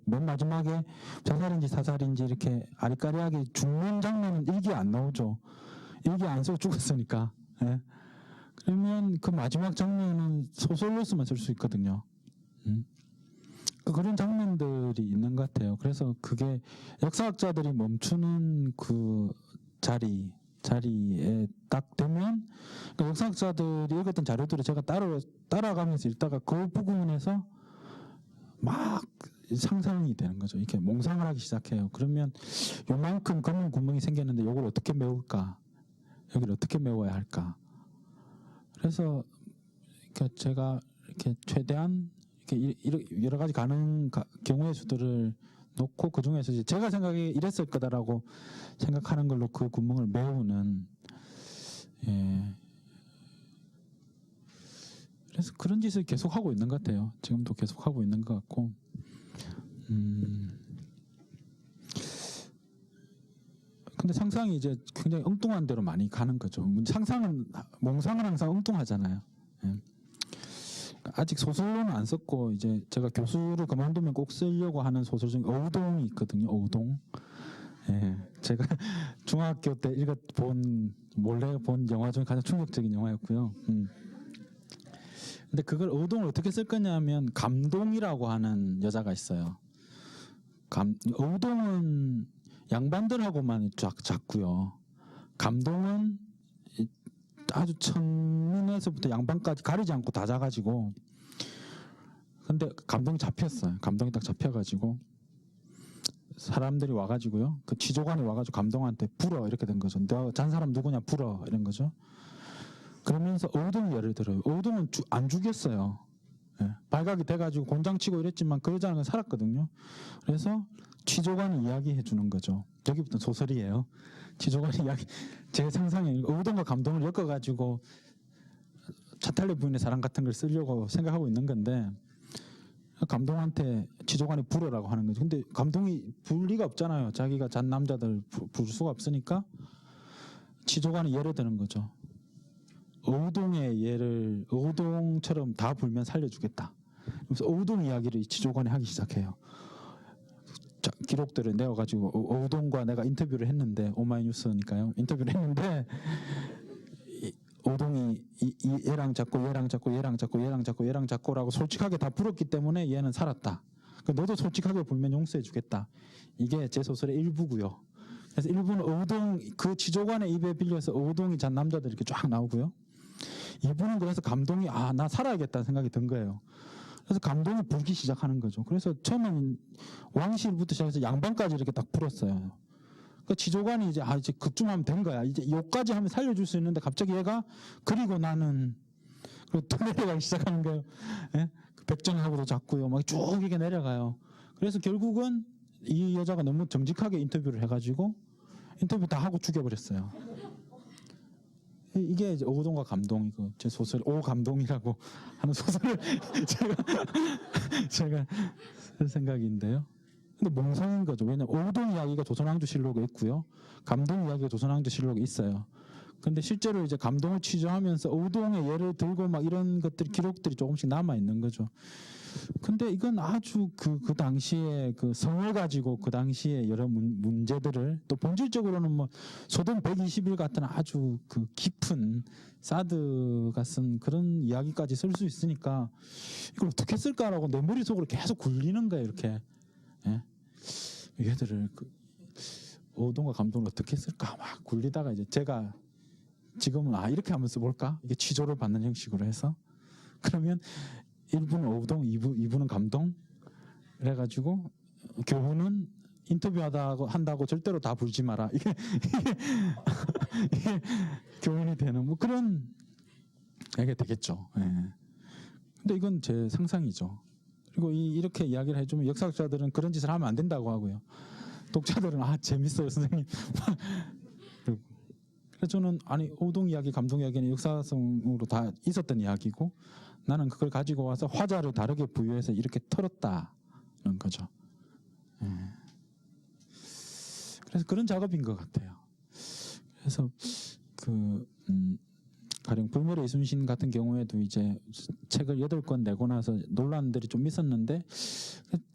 맨 마지막에 자살인지 사살인지 이렇게 아리까리하게 죽는 장면은 일기에 안 나오죠. 일기에 안 쓰고 죽었으니까. 예. 그러면 그 마지막 장면은 소설로서만 쓸 수 있거든요. 그런 장면들이 있는 것 같아요. 그래서 그게 역사학자들이 멈추는 그 자리에 딱 되면 그 역사학자들이 읽었던 자료들을 제가 따라가면서 읽다가 그 부분에서 막 상상이 되는 거죠. 이렇게 몽상을 하기 시작해요. 그러면 요만큼 검은 구멍이 생겼는데 이걸 어떻게 메울까? 여기를 어떻게 메워야 할까? 그래서 제가 이렇게 최대한 이렇게 여러 가지 가능 경우의 수들을 놓고 그 중에서 제가 생각에 이랬을 거다라고 생각하는 걸로 그 구멍을 메우는. 예. 그래서 그런 짓을 계속 하고 있는 것 같아요. 지금도 계속 하고 있는 것 같고. 근데 상상이 이제 굉장히 엉뚱한 데로 많이 가는 거죠. 몽상은 항상 엉뚱하잖아요. 예. 아직 소설로는 안 썼고 이제 제가 교수를 그만두면 꼭 쓰려고 하는 소설 중에 어우동이 있거든요. 어우동. 예. 제가 중학교 때 몰래 본 영화 중에 가장 충격적인 영화였고요. 근데 그걸 어우동을 어떻게 쓸 거냐면 감동이라고 하는 여자가 있어요. 어우동은 양반들하고만 작고요. 감동은 아주 천민에서부터 양반까지 가리지 않고 다 자가지고. 근데 감동이 잡혔어요. 감동이 딱 잡혀가지고 사람들이 와가지고요. 그 취조관이 와가지고 감동한테 불어 이렇게 된 거죠. 너 잔 사람 누구냐 불어 이런 거죠. 그러면서 어우동이 예를 들어요. 어우동은 안 죽였어요. 예. 발각이 돼가지고 곤장치고 이랬지만 그 여자는 살았거든요. 그래서 취조관이 이야기해 주는 거죠. 여기부터 소설이에요. 취조관이 제 상상에 어우동과 감동을 엮어가지고 차탈레 부인의 사랑 같은 걸 쓰려고 생각하고 있는 건데 감동한테 취조관이 불어라고 하는 거죠. 근데 감동이 불 리가 없잖아요. 자기가 잔 남자들 부를 수가 없으니까 취조관이 예를 드는 거죠. 어우동처럼 다 불면 살려주겠다. 그래서 어우동 이야기를 취조관이 하기 시작해요. 기록들을 내어가지고 오동과 내가 인터뷰를 했는데 오마이뉴스니까요. 인터뷰를 했는데 오동이 얘랑 잡고라고 솔직하게 다 풀었기 때문에 얘는 살았다. 너도 솔직하게 불면 용서해주겠다. 이게 제 소설의 일부고요. 그래서 일부는 오동 그 지조관의 입에 빌려서 오동이 잔 남자들 이렇게 쫙 나오고요. 이분은 그래서 감동이 나 살아야겠다는 생각이 든 거예요. 그래서 감동이 불기 시작하는 거죠. 그래서 처음엔 왕실부터 시작해서 양반까지 이렇게 딱 풀었어요. 그 지조관이 이제 이제 그쯤 하면 된 거야. 이제 요까지 하면 살려줄 수 있는데 갑자기 얘가 그리고 나는 그리고 또 내려가기 시작하는 거예요. 예? 백정하고도 잡고요. 막 쭉 이렇게 내려가요. 그래서 결국은 이 여자가 너무 정직하게 인터뷰를 해가지고 인터뷰 다 하고 죽여버렸어요. 이게 이제 오동과 감동이고 제 소설 오감동이라고 하는 소설을 제가 쓸 생각인데요. 근데 몽상인 거죠. 왜냐면 오동 이야기가 조선왕조실록에 있고요. 감동 이야기가 조선왕조실록에 있어요. 근데 실제로 이제 감동을 취조하면서 오동의 예를 들고 막 이런 것들 기록들이 조금씩 남아 있는 거죠. 근데 이건 아주 그 당시에 그 성을 가지고 그 당시에 여러 문제들을 또 본질적으로는 뭐 소동 120일 같은 아주 그 깊은 사드가 쓴 그런 이야기까지 쓸 수 있으니까 이걸 어떻게 쓸까라고 내 머릿속으로 계속 굴리는 거예요. 이렇게 예? 얘들을 오동과 감동을 어떻게 쓸까 막 굴리다가 이제 제가 지금은 이렇게 한번 써볼까? 이게 취조를 받는 형식으로 해서 그러면 1부는 오동, 2부는 감동 그래가지고 교훈은 인터뷰한다고 절대로 다 불지 마라. 이게 교훈이 되는 뭐 그런 게 되겠죠. 예. 근데 이건 제 상상이죠. 그리고 이렇게 이야기를 해주면 역사학자들은 그런 짓을 하면 안 된다고 하고요. 독자들은 재밌어요 선생님. 그래서 저는 오동 이야기, 감동 이야기는 역사성으로 다 있었던 이야기고 나는 그걸 가지고 와서 화자를 다르게 부여해서 이렇게 털었다는 거죠. 예. 그래서 그런 작업인 것 같아요. 그래서 가령 불멸의 이순신 같은 경우에도 이제 책을 8권 내고 나서 논란들이 좀 있었는데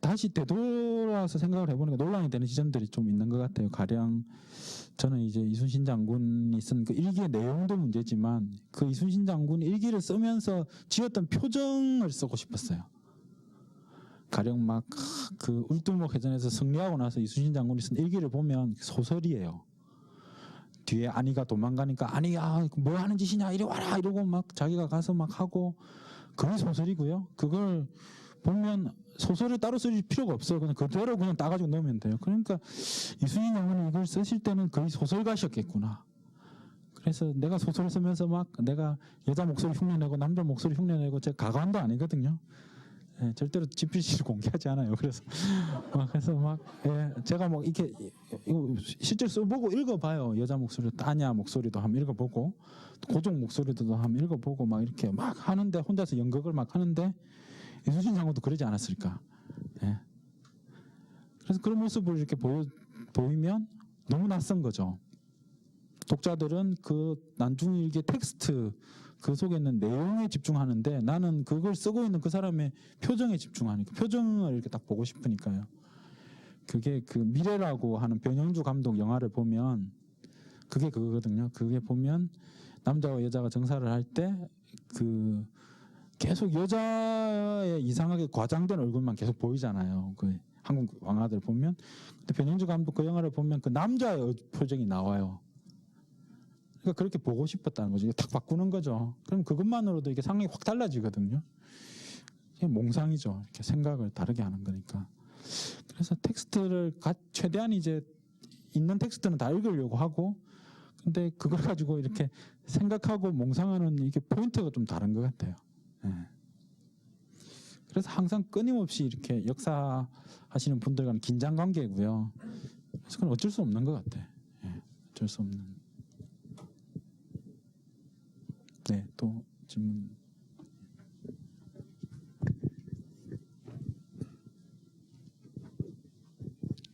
다시 되돌아서 생각을 해보니까 논란이 되는 지점들이 좀 있는 것 같아요. 가령 저는 이제 이순신 장군이 쓴 그 일기의 내용도 문제지만 그 이순신 장군이 일기를 쓰면서 지었던 표정을 쓰고 싶었어요. 가령 막 그 울두목 해전에서 승리하고 나서 이순신 장군이 쓴 일기를 보면 소설이에요. 뒤에 안희가 도망가니까 안희야 뭐 하는 짓이냐 이리 와라 이러고 막 자기가 가서 막 하고 그게 소설이고요. 그걸 보면 소설을 따로 쓸 필요가 없어요. 그냥 그대로 그냥 따가지고 넣으면 돼요. 그러니까 이순신 장군이 이걸 쓰실 때는 거의 소설가셨겠구나. 그래서 내가 소설을 쓰면서 막 내가 여자 목소리 흉내내고 남자 목소리 흉내내고 제가 가관도 아니거든요. 예, 절대로 집필실을 공개하지 않아요. 그래서 막 제가 뭐 이렇게 이거 실제로 써보고 읽어봐요. 여자 목소리, 따냐 목소리도 한번 읽어보고 고종 목소리도 한번 읽어보고 막 이렇게 막 하는데 혼자서 연극을 막 하는데 이순신 장군도 그러지 않았을까. 예. 그래서 그런 모습을 이렇게 보이면 너무 낯선 거죠. 독자들은 그 난중일기 텍스트 그 속에 있는 내용에 집중하는데 나는 그걸 쓰고 있는 그 사람의 표정에 집중하니까 표정을 이렇게 딱 보고 싶으니까요. 그게 그 미래라고 하는 변영주 감독 영화를 보면 그게 그거거든요. 그게 보면 남자와 여자가 정사를 할 때 그 계속 여자의 이상하게 과장된 얼굴만 계속 보이잖아요. 그 한국 왕아들 보면 근데 변영주 감독 그 영화를 보면 그 남자의 표정이 나와요. 그러니까 그렇게 보고 싶었다는 거죠. 탁 바꾸는 거죠. 그럼 그것만으로도 이게 상황이 확 달라지거든요. 이게 몽상이죠. 이렇게 생각을 다르게 하는 거니까. 그래서 텍스트를 최대한 이제 있는 텍스트는 다 읽으려고 하고, 근데 그걸 가지고 이렇게 생각하고 몽상하는 이게 포인트가 좀 다른 것 같아요. 예. 그래서 항상 끊임없이 이렇게 역사 하시는 분들 간의 긴장 관계고요. 그래서 그건 어쩔 수 없는 것 같아. 예. 어쩔 수 없는. 네, 또 질문.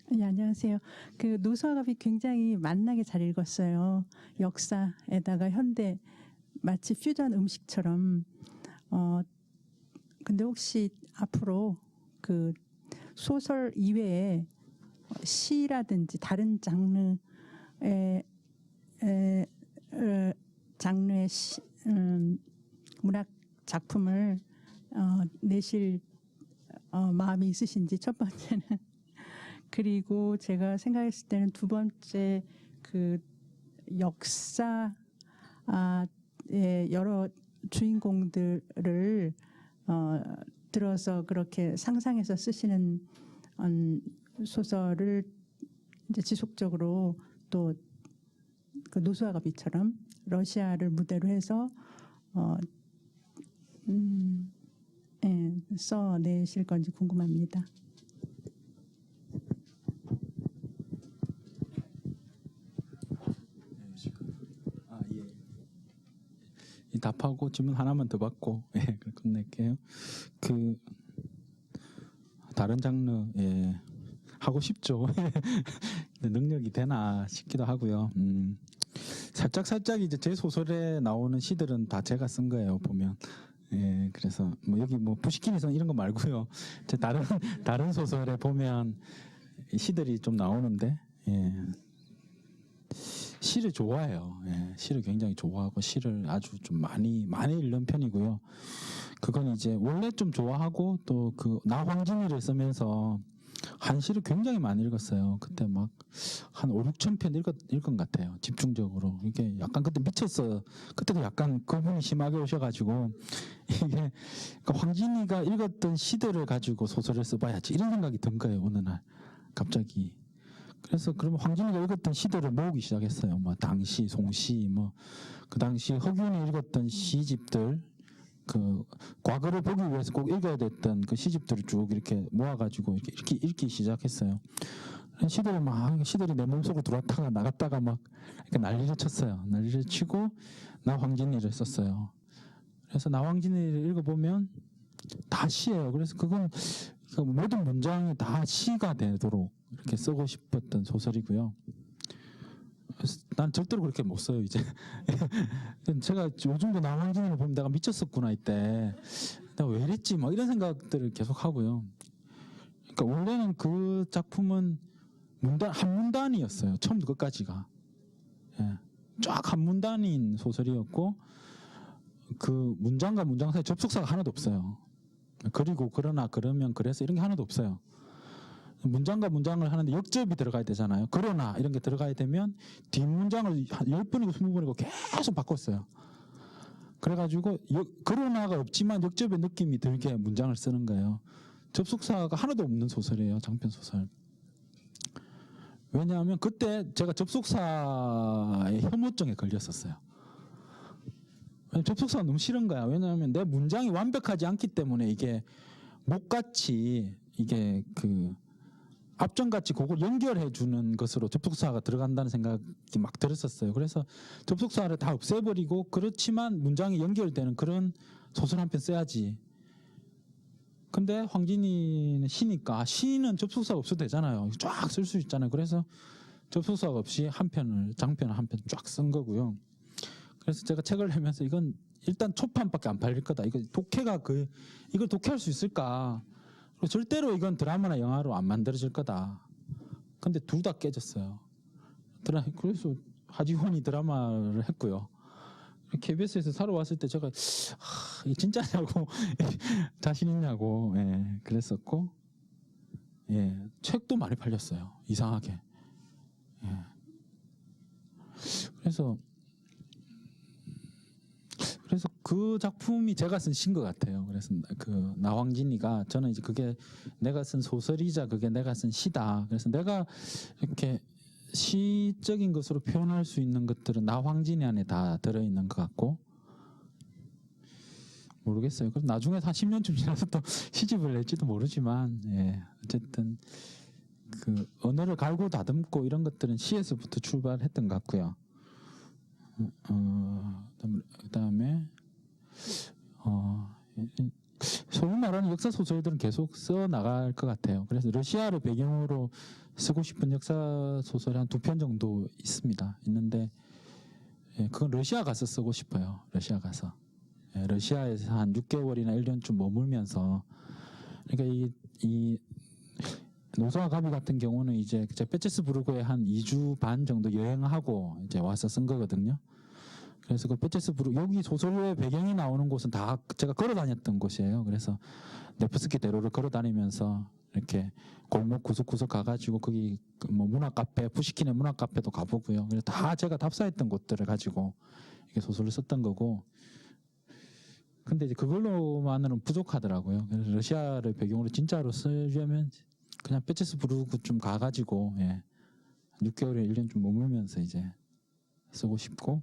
네, 안녕하세요. 그 노수아갑이 굉장히 맛나게 잘 읽었어요. 역사에다가 현대 마치 퓨전 음식처럼. 근데 혹시 앞으로 그 소설 이외에 시라든지 다른 장르의 장르의 문학 작품을 내실 마음이 있으신지 첫 번째는 그리고 제가 생각했을 때는 두 번째 그 역사의 여러 주인공들을 들어서 그렇게 상상해서 쓰시는 소설을 이제 지속적으로 또 그 노수아 가비처럼 러시아를 무대로 해서 써내실 건지 궁금합니다. 이 답하고 질문 하나만 더 받고 그럼 끝낼게요. 그 다른 장르 하고 싶죠. 근데 능력이 되나 싶기도 하고요. 살짝 이제 제 소설에 나오는 시들은 다 제가 쓴 거예요. 보면. 그래서 뭐 여기 뭐 푸시킨에서 이런 거 말고요. 제 다른 소설에 보면 시들이 좀 나오는데 시를 좋아해요. 시를 굉장히 좋아하고 시를 아주 좀 많이 읽는 편이고요. 그건 이제 원래 좀 좋아하고 또 그 나황진이를 쓰면서 한 시를 굉장히 많이 읽었어요. 그때 막 한 5-6천 편 읽은 것 같아요. 집중적으로. 이게 약간 그때 미쳤어요. 그때도 약간 거분이 심하게 오셔가지고 이게 그러니까 황진이가 읽었던 시들을 가지고 소설을 써봐야지 이런 생각이 든 거예요. 어느 날 갑자기. 그래서 그러면 황진이가 읽었던 시들을 모으기 시작했어요. 뭐 당시, 송시, 뭐 그 당시 허균이 읽었던 시집들, 그 과거를 보기 위해서 꼭 읽어야 됐던 그 시집들을 쭉 이렇게 모아가지고 이렇게 읽기 시작했어요. 시들을 막 시들이 내 몸속으로 들어왔다가 나갔다가 막 이렇게 난리를 쳤어요. 난리를 치고 나 황진이를 썼어요. 그래서 나 황진이를 읽어보면 다 시예요. 그래서 그건 그 모든 문장이 다 시가 되도록 이렇게 쓰고 싶었던 소설이고요. 난 절대로 그렇게 못 써요 이제. 제가 요즘도 남황진을 보면 내가 미쳤었구나 이때. 내가 왜 이랬지 막 이런 생각들을 계속 하고요. 그러니까 원래는 그 작품은 한 문단이었어요. 처음부터 끝까지가. 쫙 한 문단인 소설이었고 그 문장과 문장 사이 접속사가 하나도 없어요. 그리고 그러나 그러면 그래서 이런 게 하나도 없어요. 문장과 문장을 하는데 역접이 들어가야 되잖아요. 그러나 이런 게 들어가야 되면 뒷문장을 한 10번이고 20번이고 계속 바꿨어요. 그래가지고 그러나가 없지만 역접의 느낌이 들게 문장을 쓰는 거예요. 접속사가 하나도 없는 소설이에요. 장편 소설. 왜냐하면 그때 제가 접속사의 혐오증에 걸렸었어요. 접속사가 너무 싫은 거야. 왜냐하면 내 문장이 완벽하지 않기 때문에 이게 목같이 이게 그 앞전같이 그걸 연결해 주는 것으로 접속사가 들어간다는 생각이 막 들었었어요. 그래서 접속사를 다 없애버리고 그렇지만 문장이 연결되는 그런 소설 한 편 써야지. 근데 황진이는 시니까 시는 접속사가 없어도 되잖아요. 쫙 쓸 수 있잖아요. 그래서 접속사가 없이 장편을 한 편 쫙 쓴 거고요. 그래서 제가 책을 내면서 이건 일단 초판밖에 안 팔릴 거다. 이거 독해가 이걸 독해할 수 있을까? 그리고 절대로 이건 드라마나 영화로 안 만들어질 거다. 근데 둘 다 깨졌어요. 그래서 하지원이 드라마를 했고요. KBS에서 사러 왔을 때 제가 이게 진짜냐고 자신 있냐고 그랬었고 책도 많이 팔렸어요. 이상하게. 그래서 그 작품이 제가 쓴 시인 것 같아요. 그래서 그 나황진이가 저는 이제 그게 내가 쓴 소설이자 그게 내가 쓴 시다. 그래서 내가 이렇게 시적인 것으로 표현할 수 있는 것들은 나황진이 안에 다 들어있는 것 같고 모르겠어요. 그럼 나중에 한 10년쯤 지나서 또 시집을 낼지도 모르지만 어쨌든 그 언어를 갈고 다듬고 이런 것들은 시에서부터 출발했던 것 같고요. 그다음에 소위 말하는 역사 소설들은 계속 써 나갈 것 같아요. 그래서 러시아를 배경으로 쓰고 싶은 역사 소설이 한 2편 정도 있는데 그건 러시아 가서 쓰고 싶어요. 러시아 가서 러시아에서 한 6개월이나 1년쯤 머물면서 그러니까 이 노사와 가비 같은 경우는 이제 제가 페테스부르크에 한 2주 반 정도 여행하고 이제 와서 쓴 거거든요. 그래서 그 페테스부르크 여기 소설의 배경이 나오는 곳은 다 제가 걸어 다녔던 곳이에요. 그래서 네프스키 대로를 걸어 다니면서 이렇게 골목 구석구석 가가지고 거기 뭐 문화 카페, 푸시킨의 문화 카페도 가보고요. 그래서 다 제가 답사했던 곳들을 가지고 이렇게 소설을 썼던 거고. 근데 이제 그걸로만은 부족하더라고요. 그래서 러시아를 배경으로 진짜로 쓰려면 그냥 페테스부르크 좀 가가지고 6개월에 1년 좀 머물면서 이제 쓰고 싶고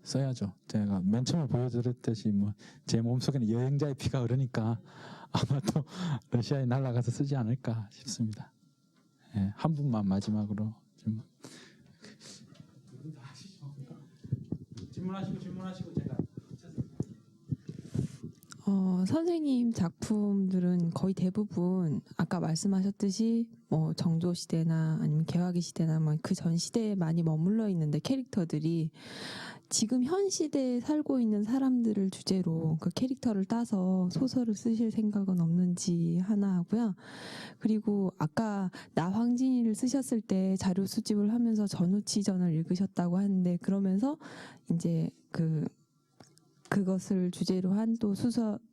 써야죠. 제가 맨 처음에 보여드렸듯이 뭐 제 몸속에는 여행자의 피가 흐르니까 아마도 러시아에 날아가서 쓰지 않을까 싶습니다. 한 분만 마지막으로 질문하시고 제가 선생님 작품들은 거의 대부분 아까 말씀하셨듯이 뭐 정조 시대나 아니면 개화기 시대나 뭐 그 전 시대에 많이 머물러 있는데 캐릭터들이 지금 현 시대에 살고 있는 사람들을 주제로 그 캐릭터를 따서 소설을 쓰실 생각은 없는지 하나 하고요. 그리고 아까 나황진이를 쓰셨을 때 자료 수집을 하면서 전우치전을 읽으셨다고 하는데 그러면서 이제 그것을 주제로 한 또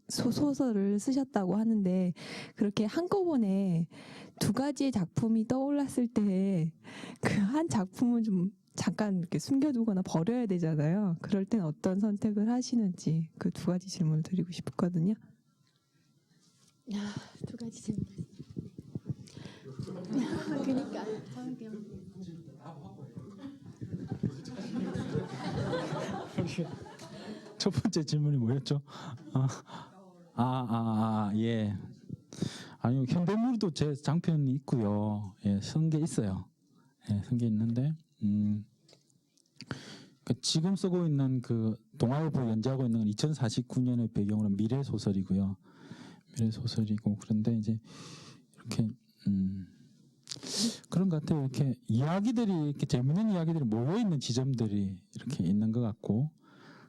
소설을 쓰셨다고 하는데 그렇게 한꺼번에 두 가지의 작품이 떠올랐을 때 그 한 작품은 좀 잠깐 이렇게 숨겨두거나 버려야 되잖아요. 그럴 땐 어떤 선택을 하시는지 그 두 가지 질문을 드리고 싶거든요. 두 가지 질문. 그러니까 첫 번째 질문이 뭐였죠? 예. 아니요, 현대물도 제 장편이 있고요. 예, 쓴 게 있어요. 예, 쓴 게 있는데, 지금 쓰고 있는 그 동아일보 연재하고 있는 건 2049년의 배경으로 미래 소설이고요. 미래 소설이고 그런데 이제 이렇게 그런 것 같아요. 이렇게 이야기들이 이렇게 재밌는 이야기들이 모여 있는 지점들이 이렇게 있는 것 같고.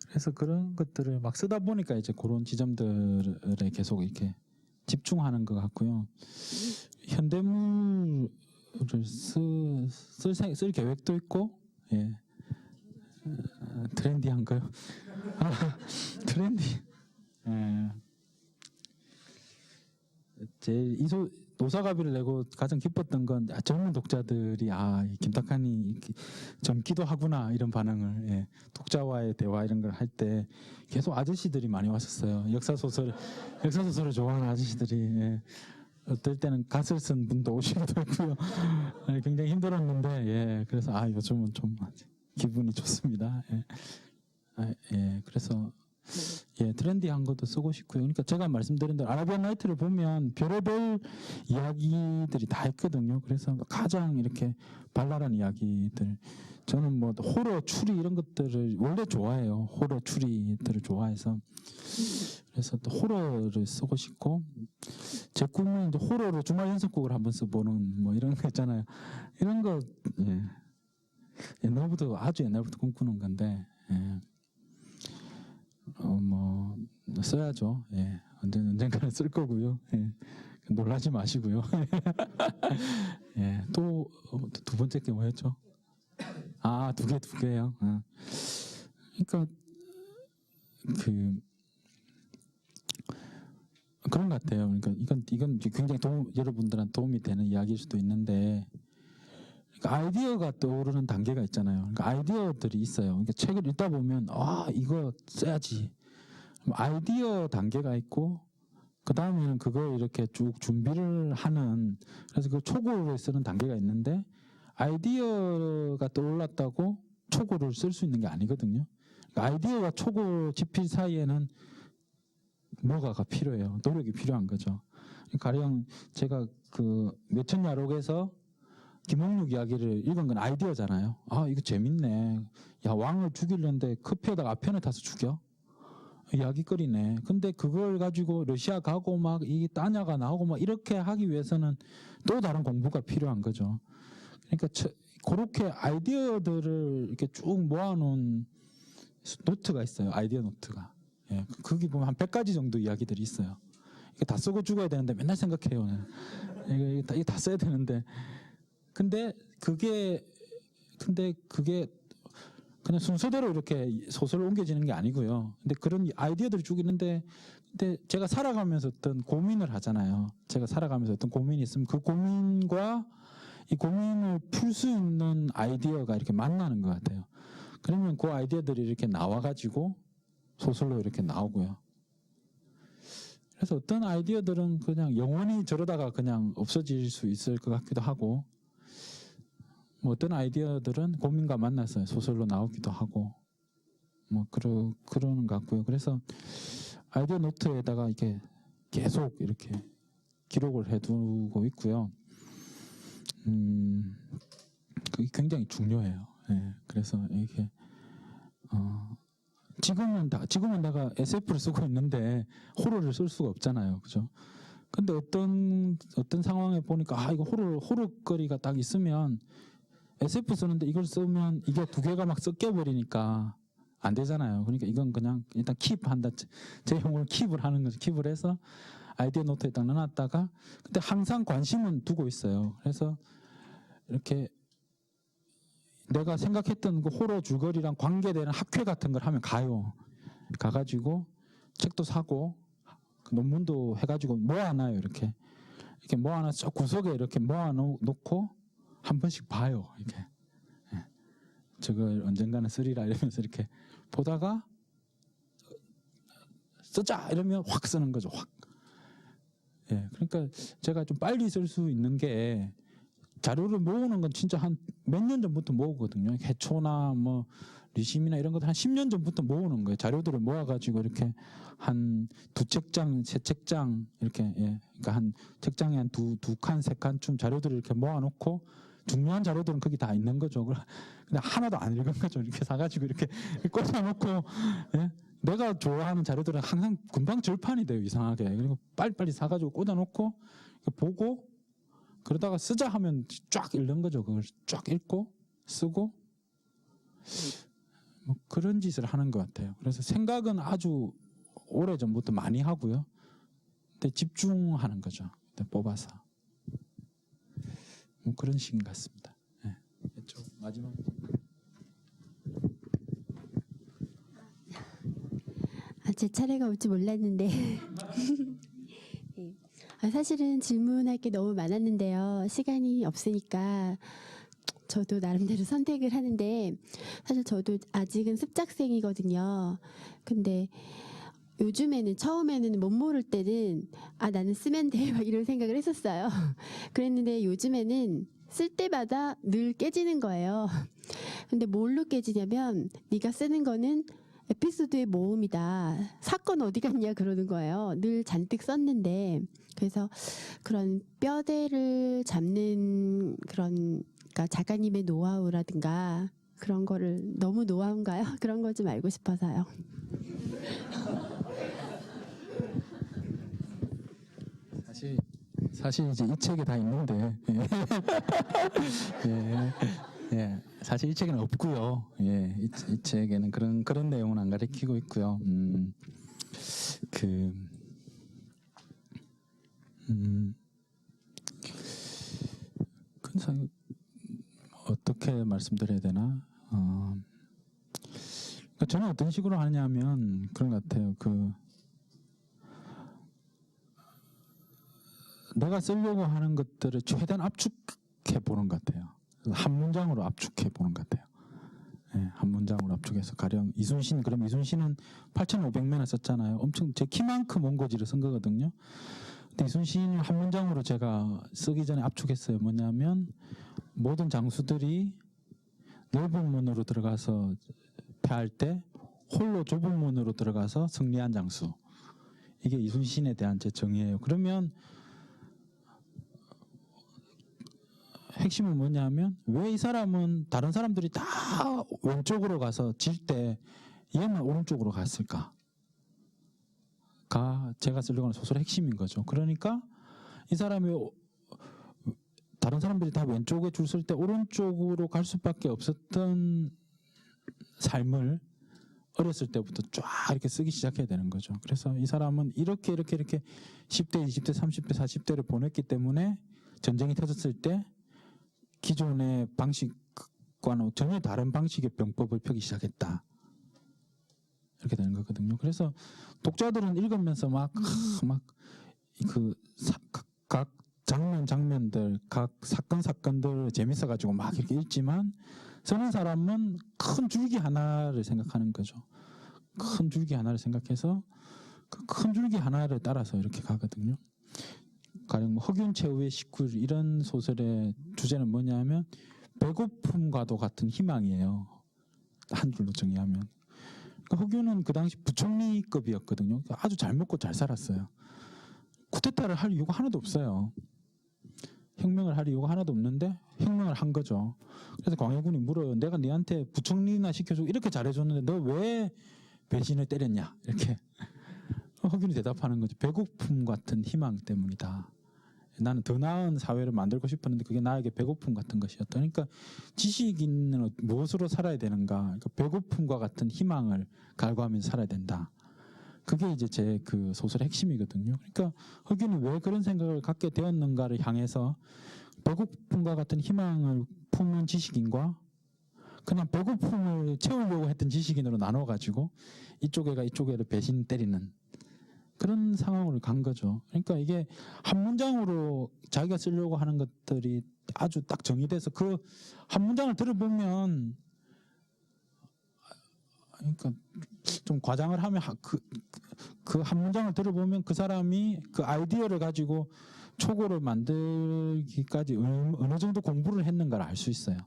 그래서 그런 것들을 막 쓰다 보니까 이제 그런 지점들에 계속 이렇게 집중하는 것 같고요. 현대물을 쓸 계획도 있고, 예. 트렌디한가요? 트렌디. 예. 제일 노사가비를 내고 가장 기뻤던 건 젊은 독자들이 이 김탁한이 젊기도 하구나 이런 반응을 독자와의 대화 이런 걸 할 때 계속 아저씨들이 많이 왔었어요. 역사 소설을 좋아하는 아저씨들이 어떨 때는 갓을 쓴 분도 오시기도 했고요. 굉장히 힘들었는데 그래서 요즘은 좀 기분이 좋습니다. 그래서 트렌디한 것도 쓰고 싶고요. 그러니까 제가 말씀드린 대로 아라비안 나이트를 보면 별의별 이야기들이 다 있거든요. 그래서 가장 이렇게 발랄한 이야기들, 저는 뭐 호러, 추리 이런 것들을 원래 좋아해요. 호러, 추리들을 좋아해서 그래서 또 호러를 쓰고 싶고, 제 꿈은 이제 호러로 주말 연속곡을 한번 써보는 뭐 이런 거 있잖아요. 이런 거 아주 옛날부터 꿈꾸는 건데. 뭐 써야죠. 언젠가는 쓸 거고요. 놀라지 마시고요. 또 두 번째 게 뭐였죠? 두 개요. 그러니까 그런 것 같아요. 그러니까 이건 굉장히 여러분들한테 도움이 되는 이야기일 수도 있는데, 그러니까 아이디어가 떠오르는 단계가 있잖아요. 그러니까 아이디어들이 있어요. 그러니까 책을 읽다 보면 이거 써야지. 아이디어 단계가 있고, 그 다음에는 그걸 이렇게 쭉 준비를 하는, 그래서 그 초고를 쓰는 단계가 있는데, 아이디어가 떠올랐다고 초고를 쓸 수 있는 게 아니거든요. 그러니까 아이디어와 초고 집필 사이에는 뭐가가 필요해요. 노력이 필요한 거죠. 가령 제가 그 몇천야록에서 김홍육 이야기를 읽은 건 아이디어잖아요. 이거 재밌네. 야, 왕을 죽이려는데 커피에다가 아편을 타서 죽여? 이야기거리네. 근데 그걸 가지고 러시아 가고 막 이 따냐가 나오고 막 이렇게 하기 위해서는 또 다른 공부가 필요한 거죠. 그러니까 그렇게 아이디어들을 이렇게 쭉 모아놓은 노트가 있어요. 아이디어 노트가. 거기 보면 한 100가지 정도 이야기들이 있어요. 이거 다 쓰고 죽어야 되는데 맨날 생각해요. 이거 다 써야 되는데. 근데 그게 그냥 순서대로 이렇게 소설로 옮겨지는 게 아니고요. 근데 그런 아이디어들이 쭉 있는데, 근데 제가 살아가면서 어떤 고민을 하잖아요. 제가 살아가면서 어떤 고민이 있으면 그 고민과 이 고민을 풀 수 있는 아이디어가 이렇게 만나는 것 같아요. 그러면 그 아이디어들이 이렇게 나와가지고 소설로 이렇게 나오고요. 그래서 어떤 아이디어들은 그냥 영원히 저러다가 그냥 없어질 수 있을 것 같기도 하고, 뭐 어떤 아이디어들은 고민과 만나서 소설로 나오기도 하고, 뭐 그러는 것 같고요. 그래서 아이디어 노트에다가 이렇게 계속 이렇게 기록을 해두고 있고요. 그게 굉장히 중요해요. 예, 그래서 이게 지금은 내가 SF를 쓰고 있는데 호러를 쓸 수가 없잖아요, 그죠? 근데 어떤 상황에 보니까 이거 호러거리가 딱 있으면 SF 쓰는데 이걸 쓰면 이게 두 개가 막 섞여 버리니까 안 되잖아요. 그러니까 이건 그냥 일단 킵한다. 제 용어를 킵을 하는 거죠. 킵을 해서 아이디어 노트에 딱 넣어놨다가, 근데 항상 관심은 두고 있어요. 그래서 이렇게 내가 생각했던 그 호러 줄거리랑 관계되는 학회 같은 걸 하면 가가지고 책도 사고 논문도 해가지고 모아놔요. 이렇게 모아놔서 저 구석에 이렇게 모아놓고 한 번씩 봐요. 이렇게 저걸 언젠가는 쓰리라 이러면서 이렇게 보다가 쓰자 이러면 확 쓰는 거죠. 확. 예, 그러니까 제가 좀 빨리 쓸 수 있는 게, 자료를 모으는 건 진짜 한 몇 년 전부터 모으거든요. 해초나 뭐 리심이나 이런 것도 한 10년 전부터 모으는 거예요. 자료들을 모아가지고 이렇게 한 2책장, 3책장 이렇게, 예, 그러니까 한 책장에 한 두 칸, 3칸쯤 자료들을 이렇게 모아놓고, 중요한 자료들은 거기 다 있는 거죠. 근데 하나도 안 읽은 거죠. 이렇게 사가지고 이렇게 꽂아놓고, 예? 내가 좋아하는 자료들은 항상 금방 절판이 돼요. 이상하게. 그리고 빨리빨리 사가지고 꽂아놓고 보고, 그러다가 쓰자 하면 쫙 읽는 거죠. 그걸 쫙 읽고 쓰고, 뭐 그런 짓을 하는 것 같아요. 그래서 생각은 아주 오래전부터 많이 하고요. 근데 집중하는 거죠. 뽑아서. 뭐 그런 식인 것 같습니다. 네. 마지막. 제 차례가 올지 몰랐는데 네. 사실은 질문할 게 너무 많았는데요. 시간이 없으니까 저도 나름대로 선택을 하는데, 사실 저도 아직은 습작생이거든요. 근데 요즘에는, 처음에는 못 모를 때는 나는 쓰면 돼 막 이런 생각을 했었어요. 그랬는데 요즘에는 쓸 때마다 늘 깨지는 거예요. 근데 뭘로 깨지냐면, 네가 쓰는 거는 에피소드의 모음이다. 사건 어디 갔냐 그러는 거예요. 늘 잔뜩 썼는데. 그래서 그런 뼈대를 잡는 그런, 그러니까 작가님의 노하우라든가 그런 거를, 너무 노하우인가요? 그런 걸 좀 알고 싶어서요. 사실 이제 이 책에 다 있는데, 예, 예, 사실 이 책에는 없고요. 예, 이 책에는 그런 내용은 안 가리키고 있고요. 어떻게 말씀드려야 되나? 그러니까 저는 어떤 식으로 하냐면 그런 것 같아요. 내가 쓰려고 하는 것들을 최대한 압축해 보는 것 같아요. 한 문장으로 압축해 보는 것 같아요. 예, 한 문장으로 압축해서, 가령 이순신, 그럼 이순신은 8,500매나 썼잖아요. 엄청 제 키만큼 원고지를 쓴 거거든요. 근데 이순신을 한 문장으로 제가 쓰기 전에 압축했어요. 뭐냐면, 모든 장수들이 넓은 문으로 들어가서 패할 때 홀로 좁은 문으로 들어가서 승리한 장수. 이게 이순신에 대한 제 정의예요. 그러면 핵심은 뭐냐면, 왜 이 사람은 다른 사람들이 다 왼쪽으로 가서 질 때 얘만 오른쪽으로 갔을까? 가 제가 쓰려고 하는 소설의 핵심인 거죠. 그러니까 이 사람이, 다른 사람들이 다 왼쪽에 줄 설 때 오른쪽으로 갈 수밖에 없었던 삶을 어렸을 때부터 쫙 이렇게 쓰기 시작해야 되는 거죠. 그래서 이 사람은 이렇게 10대, 20대, 30대, 40대를 보냈기 때문에 전쟁이 터졌을 때 기존의 방식과는 전혀 다른 방식의 병법을 펴기 시작했다. 이렇게 되는 거거든요. 그래서 독자들은 읽으면서 막 그 각 장면들, 각 사건들 재밌어가지고 막 이렇게 읽지만 쓰는 사람은 큰 줄기 하나를 생각하는 거죠. 큰 줄기 하나를 생각해서 그 큰 줄기 하나를 따라서 이렇게 가거든요. 가령 뭐 허균 최후의 식구 이런 소설의 주제는 뭐냐면 배고픔과도 같은 희망이에요. 한 줄로 정의하면. 그러니까 허균은 그 당시 부총리급이었거든요. 아주 잘 먹고 잘 살았어요. 쿠데타를 할 이유가 하나도 없어요. 혁명을 할 이유가 하나도 없는데 혁명을 한 거죠. 그래서 광해군이 물어요. 내가 네한테 부총리나 시켜주고 이렇게 잘해줬는데 너 왜 배신을 때렸냐? 이렇게 허균이 대답하는 거죠. 배고픔 같은 희망 때문이다. 나는 더 나은 사회를 만들고 싶었는데 그게 나에게 배고픔 같은 것이었다. 그러니까 지식인은 무엇으로 살아야 되는가? 그러니까 배고픔과 같은 희망을 갈구하면서 살아야 된다. 그게 이제 제 그 소설의 핵심이거든요. 그러니까 허균이 왜 그런 생각을 갖게 되었는가를 향해서 배고픔과 같은 희망을 품는 지식인과 그냥 배고픔을 채우려고 했던 지식인으로 나눠가지고 이쪽에가 이쪽에를 배신 때리는 그런 상황으로 간 거죠. 그러니까 이게 한 문장으로 자기가 쓰려고 하는 것들이 아주 딱 정의돼서 그 한 문장을 들어보면 그러니까 좀 과장을 하면 그 한 문장을 들어보면 그 사람이 그 아이디어를 가지고 초고를 만들기까지 어느 정도 공부를 했는가를 알 수 있어요.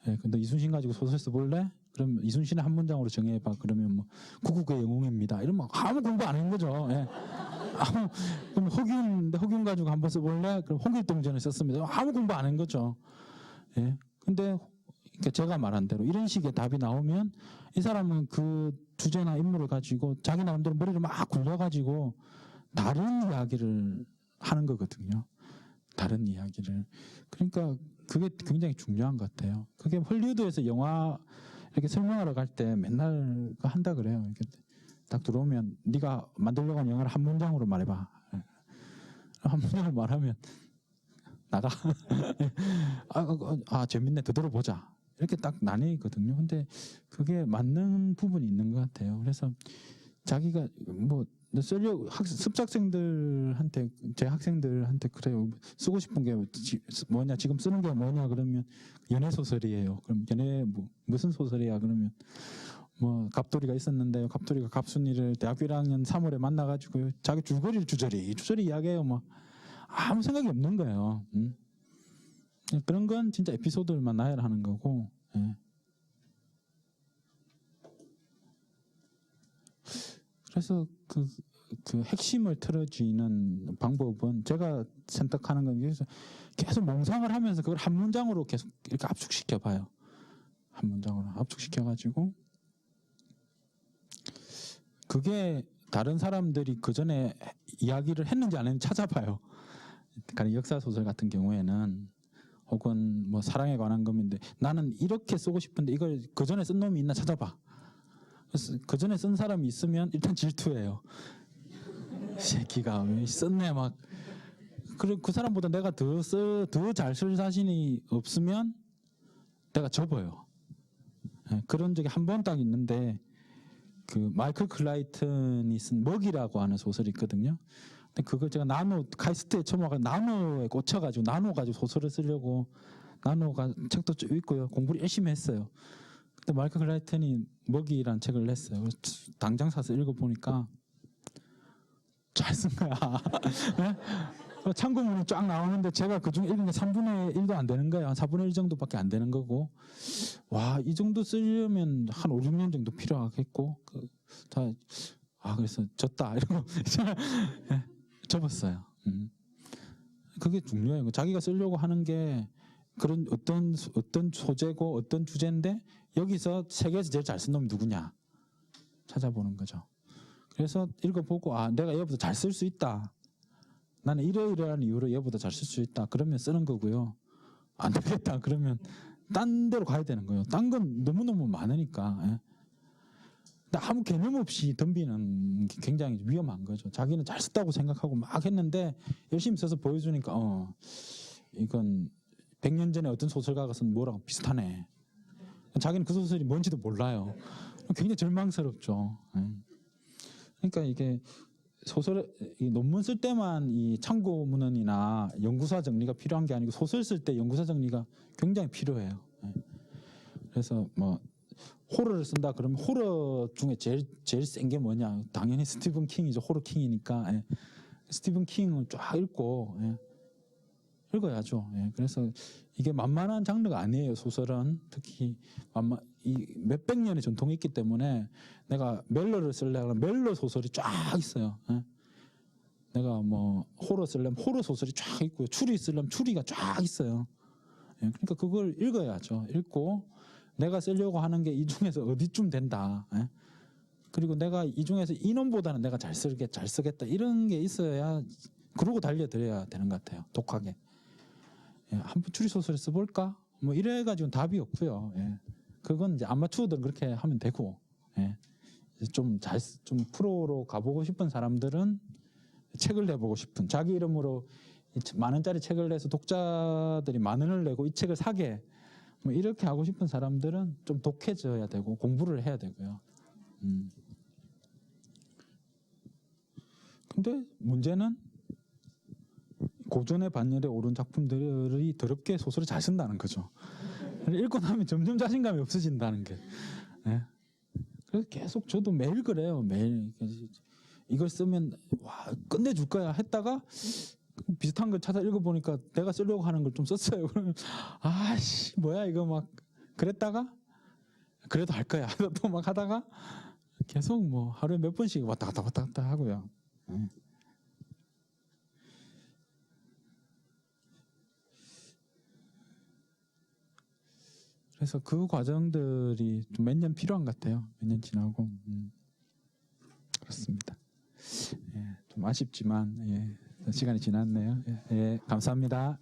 예, 근데 이순신 가지고 소설 써볼래? 그럼 이순신의 한 문장으로 정해봐. 그러면 뭐 구국의 영웅입니다. 이러면 아무 공부 안 한 거죠. 예. 그럼 허균 가지고 한번 써볼래? 그럼 홍길동전을 썼습니다. 아무 공부 안 한 거죠. 예. 근데 제가 말한 대로 이런 식의 답이 나오면 이 사람은 그 주제나 인물을 가지고 자기 나름대로 머리를 막 굴려가지고 다른 이야기를 하는 거거든요. 다른 이야기를. 그러니까 그게 굉장히 중요한 것 같아요. 그게 헐리우드에서 영화 이렇게 설명하러 갈 때 맨날 한다 그래요. 이렇게 딱 들어오면 네가 만들려고 하는 영화를 한 문장으로 말해봐. 한 문장을 말하면 나가. 재밌네. 더 들어보자. 이렇게 딱 나뉘거든요. 근데 그게 맞는 부분이 있는 것 같아요. 그래서 자기가 뭐 습작생들한테 제 학생들한테 그래요. 쓰고 싶은 게 뭐냐, 지금 쓰는 게 뭐냐 그러면 연애 소설이에요. 그럼 연애 무슨 소설이야 그러면 뭐 갑돌이가 있었는데요. 갑돌이가 갑순이를 대학교 1학년 3월에 만나가지고 자기 줄거리를 주저리 이야기해요. 뭐 아무 생각이 없는 거예요. 그런 건 진짜 에피소드만 나열하는 거고. 예. 그래서 그 핵심을 틀어주는 방법은 제가 선택하는 건 계속 몽상을 하면서 그걸 한 문장으로 계속 이렇게 압축시켜 봐요. 한 문장으로 압축시켜-가지고 그게 다른 사람들이 그 전에 이야기를 했는지 안 했는지 찾아봐요. 그러니까 역사 소설 같은 경우에는 혹은 뭐 사랑에 관한 것인데 나는 이렇게 쓰고 싶은데 이걸 그 전에 쓴 놈이 있나 찾아봐. 그래서 그 전에 쓴 사람이 있으면 일단 질투해요. 새끼가 왜 썼네 막. 그리고 그 사람보다 내가 더 잘 쓸 자신이 없으면 내가 접어요. 네, 그런 적이 한 번 딱 있는데 그 마이클 클라이튼이 쓴 먹이라고 하는 소설이 있거든요. 근데 그걸 제가 카이스트에 처음 와서 나노에 꽂혀가지고 나노 가지고 소설을 쓰려고 나노가 책도 쭉 읽고요. 공부를 열심히 했어요. 근데 마이클 클라이튼이 먹이라는 책을 냈어요. 당장 사서 읽어보니까 잘 쓴 거야. 네? 참고문이 쫙 나오는데 제가 그중에 읽은 게 3분의 1도 안 되는 거야. 4분의 1 정도밖에 안 되는 거고. 와, 이 정도 쓰려면 한 5, 6년 정도 필요하겠고. 그래서 졌다. 이러고 네, 접었어요. 그게 중요해요. 자기가 쓰려고 하는 게 그런 어떤 소재고 어떤 주제인데 여기서 세계에서 제일 잘 쓴 놈이 누구냐 찾아보는 거죠. 그래서 읽어보고 내가 얘보다 잘 쓸 수 있다. 나는 이러이러한 이유로 얘보다 잘 쓸 수 있다. 그러면 쓰는 거고요. 안 되겠다. 그러면 딴 데로 가야 되는 거예요. 딴 건 너무너무 많으니까. 예. 근데 아무 개념 없이 덤비는 게 굉장히 위험한 거죠. 자기는 잘 썼다고 생각하고 막 했는데 열심히 써서 보여주니까 이건 100년 전에 어떤 소설가가 쓴 뭐랑 비슷하네. 자기는 그 소설이 뭔지도 몰라요. 굉장히 절망스럽죠. 그러니까 이게 이 논문 쓸 때만 이 참고 문헌이나 연구사 정리가 필요한 게 아니고 소설 쓸 때 연구사 정리가 굉장히 필요해요. 그래서 뭐 호러를 쓴다 그러면 호러 중에 제일 센 게 뭐냐? 당연히 스티븐 킹이죠. 호러 킹이니까 스티븐 킹을 쫙 읽고 읽어야죠. 그래서 이게 만만한 장르가 아니에요. 소설은 특히 이 몇백 년의 전통이 있기 때문에 내가 멜러를 쓰려면 멜러 소설이 쫙 있어요. 내가 뭐 호러 쓰려면 호러 소설이 쫙 있고요. 추리 쓰려면 추리가 쫙 있어요. 그러니까 그걸 읽어야죠. 읽고 내가 쓰려고 하는 게 이 중에서 어디쯤 된다. 그리고 내가 이 중에서 인원보다는 내가 잘 쓰겠다 이런 게 있어야 그러고 달려드려야 되는 것 같아요. 독하게. 한번 추리 소설 써볼까? 뭐 이래가지고는 답이 없고요. 그건 이제 아마추어들은 그렇게 하면 되고, 좀 프로로 가보고 싶은 사람들은 책을 내보고 싶은 자기 이름으로 만 원짜리 책을 내서 독자들이 만 원을 내고 이 책을 사게 뭐 이렇게 하고 싶은 사람들은 좀 독해져야 되고 공부를 해야 되고요. 근데 문제는 고전의 반열에 오른 작품들이 더럽게 소설을 잘 쓴다는 거죠. 읽고 나면 점점 자신감이 없어진다는 게. 그래서 계속 저도 매일 그래요. 매일 이걸 쓰면 와 끝내줄 거야 했다가 비슷한 걸 찾아 읽어보니까 내가 쓰려고 하는 걸 좀 썼어요. 그러면 아씨 뭐야 이거 막 그랬다가 그래도 할 거야 또 막 하다가 계속 뭐 하루에 몇 번씩 왔다 갔다 하고요. 그래서 그 과정들이 좀 몇 년 필요한 것 같아요. 몇 년 지나고 그렇습니다. 좀 아쉽지만 시간이 지났네요. 감사합니다.